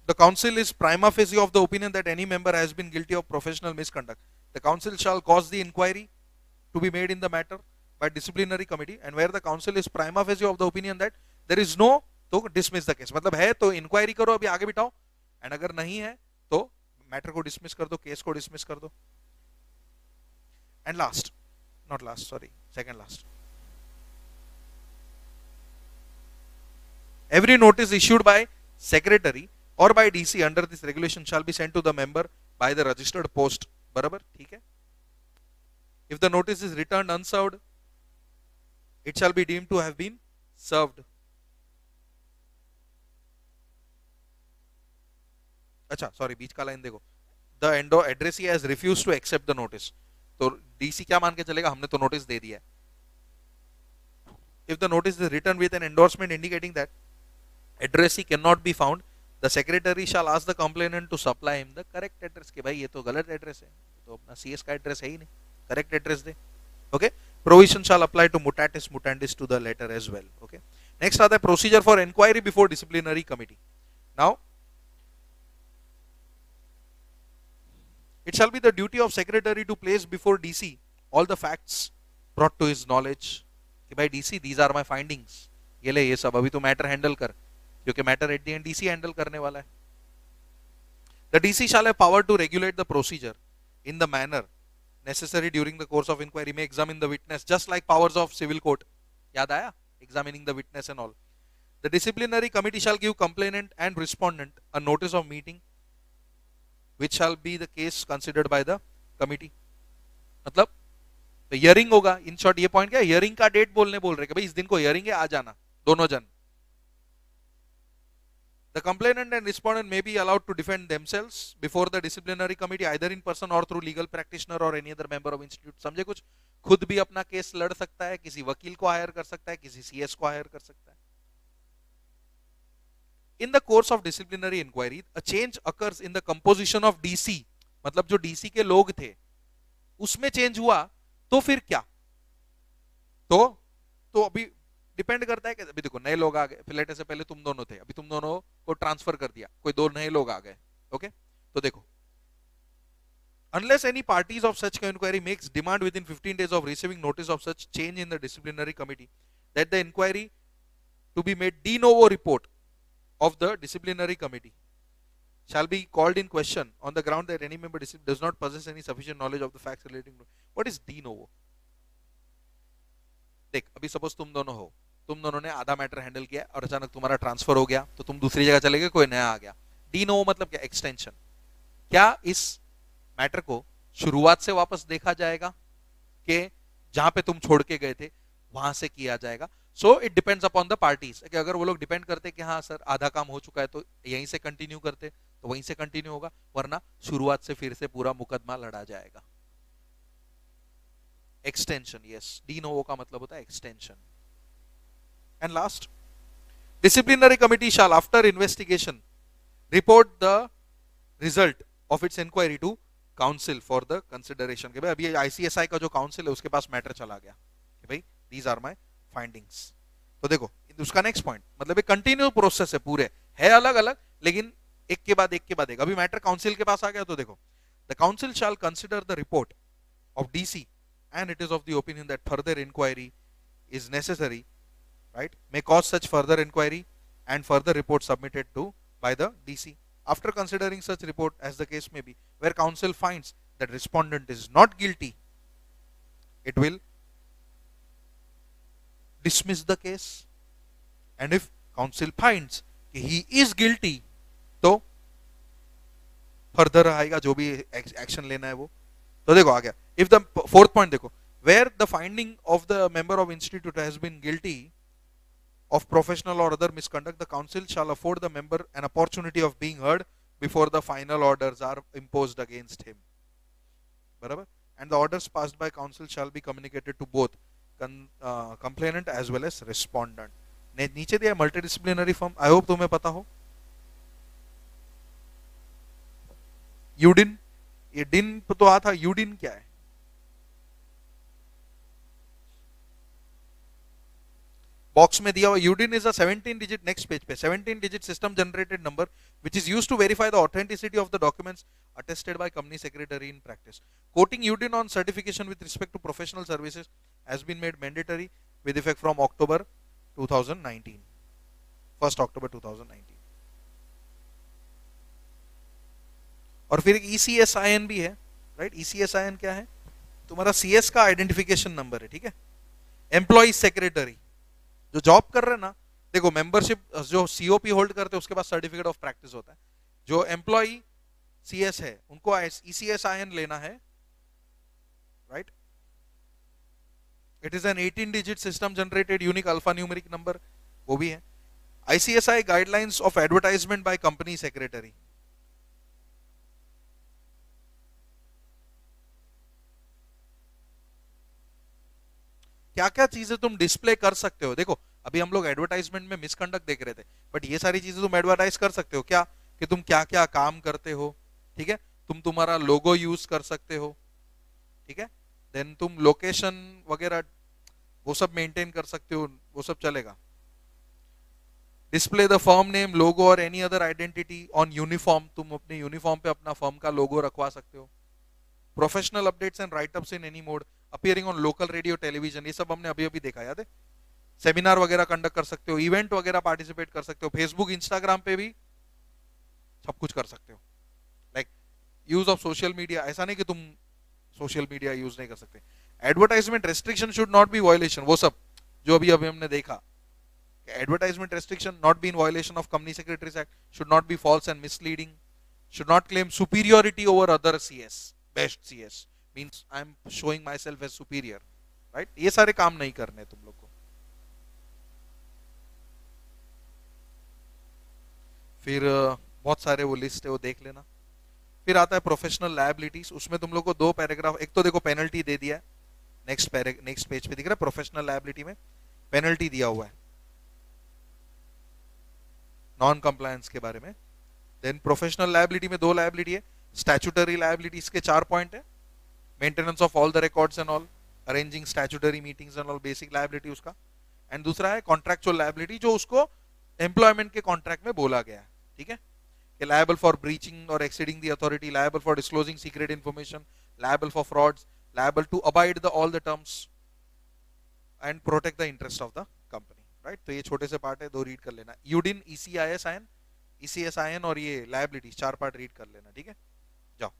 the council is prima facie of the opinion that any member has been guilty of professional misconduct, the council shall cause the inquiry to be made in the matter by disciplinary committee and where the council is prima facie of the opinion that there is no, तो dismiss the case, मतलब है तो inquiry करो, अभी आगे बिठाओ, and अगर नहीं है तो मैटर को डिसमिस कर दो, केस को डिसमिस कर दो। And last, not last, sorry, second last, every notice issued by secretary or by DC under this regulation shall be sent to the member by the registered post, बराबर, ठीक है। if the notice is returned unserved it shall be deemed to have been served। अच्छा sorry, बीच का line देखो, the addressee has refused to accept the notice, तो DC क्या मान के चलेगा, हमने तो नोटिस दे दिया है। If the notice is return with an endorsement indicating that addressee can not be found, the secretary shall ask the complainant to supply him the correct address, कि भाई ये तो गलत एड्रेस है, तो अपना सीएस का एड्रेस है ही नहीं, करेक्ट एड्रेस दे। Okay, provision shall apply to mutatis mutandis to the letter as well। okay, next आता है procedure for inquiry before disciplinary committee। now it shall be the duty of secretary to place before DC all the facts brought to his knowledge, कि भाई DC these are my findings, ये ले, ये सब अभी तो मैटर हैंडल कर, क्योंकि matter at the end DC handle करने वाला है। the DC shall have power to regulate the procedure in the manner necessary during the course of inquiry, may examine the witness just like powers of civil court, याद आया, examining the witness and all। the disciplinary committee shall give complainant and respondent a notice of meeting which shall be the case considered by the committee, मतलब hearing होगा, in short ये point क्या, hearing का date बोल रहे कि भाई इस दिन को हियरिंग है, आ जाना दोनों जन। The complainant and respondent may be allowed to defend themselves before the disciplinary committee either in person or through legal practitioner or any other member of institute। समझे कुछ, खुद भी अपना केस लड़ सकता है, किसी वकील को हायर कर सकता है, किसी सीएस को हायर कर सकता है। In the course of disciplinary inquiry a change occurs in the composition of DC, मतलब जो DC के लोग थे उसमें चेंज हुआ तो फिर क्या, तो अभी डिपेंड करता है कि अभी देखो नए लोग आ गए, फिलेटे से पहले तुम दोनों थे, अभी तुम दोनों को ट्रांसफर कर दिया, कोई दो नए लोग आ गए। ओके, तो देखो, unless any parties of such inquiry makes demand within 15 days of receiving notice of such change in the disciplinary committee that the inquiry to be made de novo report of the disciplinary committee shall be called in question on the ground that any member does not possess any sufficient knowledge of the facts relating to what is de novo। देख, अभी suppose तुम दोनों हो, तुम दोनों ने आधा matter handle किया और अचानक तुम्हारा ट्रांसफर हो गया, तो तुम दूसरी जगह चले गए, कोई नया आ गया। डी नोवो मतलब क्या, एक्सटेंशन। क्या इस मैटर को शुरुआत से वापस देखा जाएगा कि जहां पे तुम छोड़ के गए थे वहां से किया जाएगा। So it depends upon the parties, कि अगर वो लोग डिपेंड करते कि हाँ सर आधा काम हो चुका है तो यहीं से कंटिन्यू करते, तो वहीं से कंटिन्यू होगा, वरना शुरुआत से फिर से पूरा मुकदमा लड़ा जाएगा। एक्सटेंशन, यस, डी नोवो का मतलब होता है extension. And last, disciplinary committee shall after investigation report the result of its inquiry to council for the consideration, कि भाई अभी आईसीएसआई का जो काउंसिल है उसके पास मैटर चला गया कि भाई दीज आर माय फाइंडिंग्स। तो देखो उसका नेक्स्ट पॉइंट, मतलब एक कंटिन्यू प्रोसेस है, पूरे है अलग अलग लेकिन एक के बाद एक के बाद एक। अभी मैटर काउंसिल के पास आ गया तो देखो, the council shall consider the report of DC and it is of the opinion that further inquiry is necessary, right, may cause such further inquiry and further report submitted to by the DC. After considering such report as the case may be, where counsel finds that respondent is not guilty, it will dismiss the case, and if counsel finds कि he is guilty तो further आएगा जो भी action लेना है वो। तो देखो आ गया, if the fourth point देखो, where the finding of the member of institute has been guilty of professional or other misconduct, the council shall afford the member an opportunity of being heard before the final orders are imposed against him. बराबर? And the orders passed by council shall be communicated to both complainant as well as respondent. नीचे दिया multidisciplinary firm, I hope तुम्हें पता हो. UDIN, ये डिन तो आ था, यूडिन क्या है? बॉक्स में दिया हुआ UDIN is a 17 digit, next page पे 17 digit system generated number which is used to verify the authenticity of the documents attested by company secretary in practice. Quoting UDIN on certification with respect to professional services has been made mandatory with effect from October 2019, 1st October 2019. और फिर एक ECSIN भी है, right? ECSIN क्या है? तुम्हारा CS का identification number है, ठीक है? एम्प्लॉय सेक्रेटरी जो जॉब कर रहे हैं ना, देखो मेंबरशिप जो सीओपी होल्ड करते हैं उसके पास सर्टिफिकेट ऑफ प्रैक्टिस होता है. जो एम्प्लॉय सीएस है उनको ईसीएसआईएन लेना है, right? It is an 18 digit system generated unique alpha numeric number, वो भी है. ICSI guidelines of advertisement by company secretary. क्या क्या चीजें तुम डिस्प्ले कर सकते हो? देखो अभी हम लोग एडवर्टाइजमेंट में मिसकंडक्ट देख रहे थे, बट ये सारी चीजें तुम एडवर्टाइज कर सकते हो क्या, कि तुम क्या क्या काम करते हो, ठीक है? तुम तुम्हारा लोगो यूज कर सकते हो, ठीक है? देन तुम लोकेशन वगैरह वो सब मेंटेन कर सकते हो, वो सब चलेगा. डिस्प्ले द फर्म नेम, लोगो और any other identity on uniform, तुम अपने यूनिफॉर्म पे अपना फर्म का लोगो रखवा सकते हो. Professional updates and write-ups in any mode, appearing on local radio television, ये सब हमने अभी अभी देखा, याद है? सेमिनार वगैरह कंडक्ट कर सकते हो, इवेंट वगैरह पार्टिसिपेट कर सकते हो, फेसबुक इंस्टाग्राम पे भी सब कुछ कर सकते हो. Like use of social media, ऐसा नहीं कि तुम सोशल मीडिया यूज नहीं कर सकते. Advertisement restriction should not be violation, वो सब जो अभी अभी हमने देखा. Advertisement restriction not be in violation of company secretaries act, should not be false and misleading, should not claim superiority over other CS, best CS means I am showing myself as superior, right? ये सारे काम नहीं करने तुम लोग को. फिर बहुत सारे वो लिस्ट है, वो देख लेना. फिर आता है प्रोफेशनल लायबिलिटीज, उसमें तुम लोग को दो पैराग्राफ, एक तो देखो पेनल्टी दे दिया है, नेक्स्ट पेज पे दिख रहा है. प्रोफेशनल लायबिलिटी में पेनल्टी दिया हुआ है नॉन कंप्लायंस के बारे में. देन प्रोफेशनल लायबिलिटी में दो लायबिलिटी है. स्टैट्यूटरी लायबिलिटीज के 4 पॉइंट है. Maintenance of all the records and all, arranging statutory meetings and all, basic liability उसका. एंड दूसरा है कॉन्ट्रैक्चुअल लायबिलिटी, जो उसको एम्प्लॉयमेंट के कॉन्ट्रैक्ट में बोला गया है, ठीक है? कि लायबल फॉर ब्रीचिंग और exceeding the authority, liable for disclosing secret information, liable for frauds, liable to abide the all the terms and protect the interest of the company, right? तो ये छोटे से पार्ट है, दो रीड कर लेना. UDIN, ईसीआईएसआईएन और ये लायबिलिटीज 4 पार्ट रीड कर लेना, ठीक है? जाओ.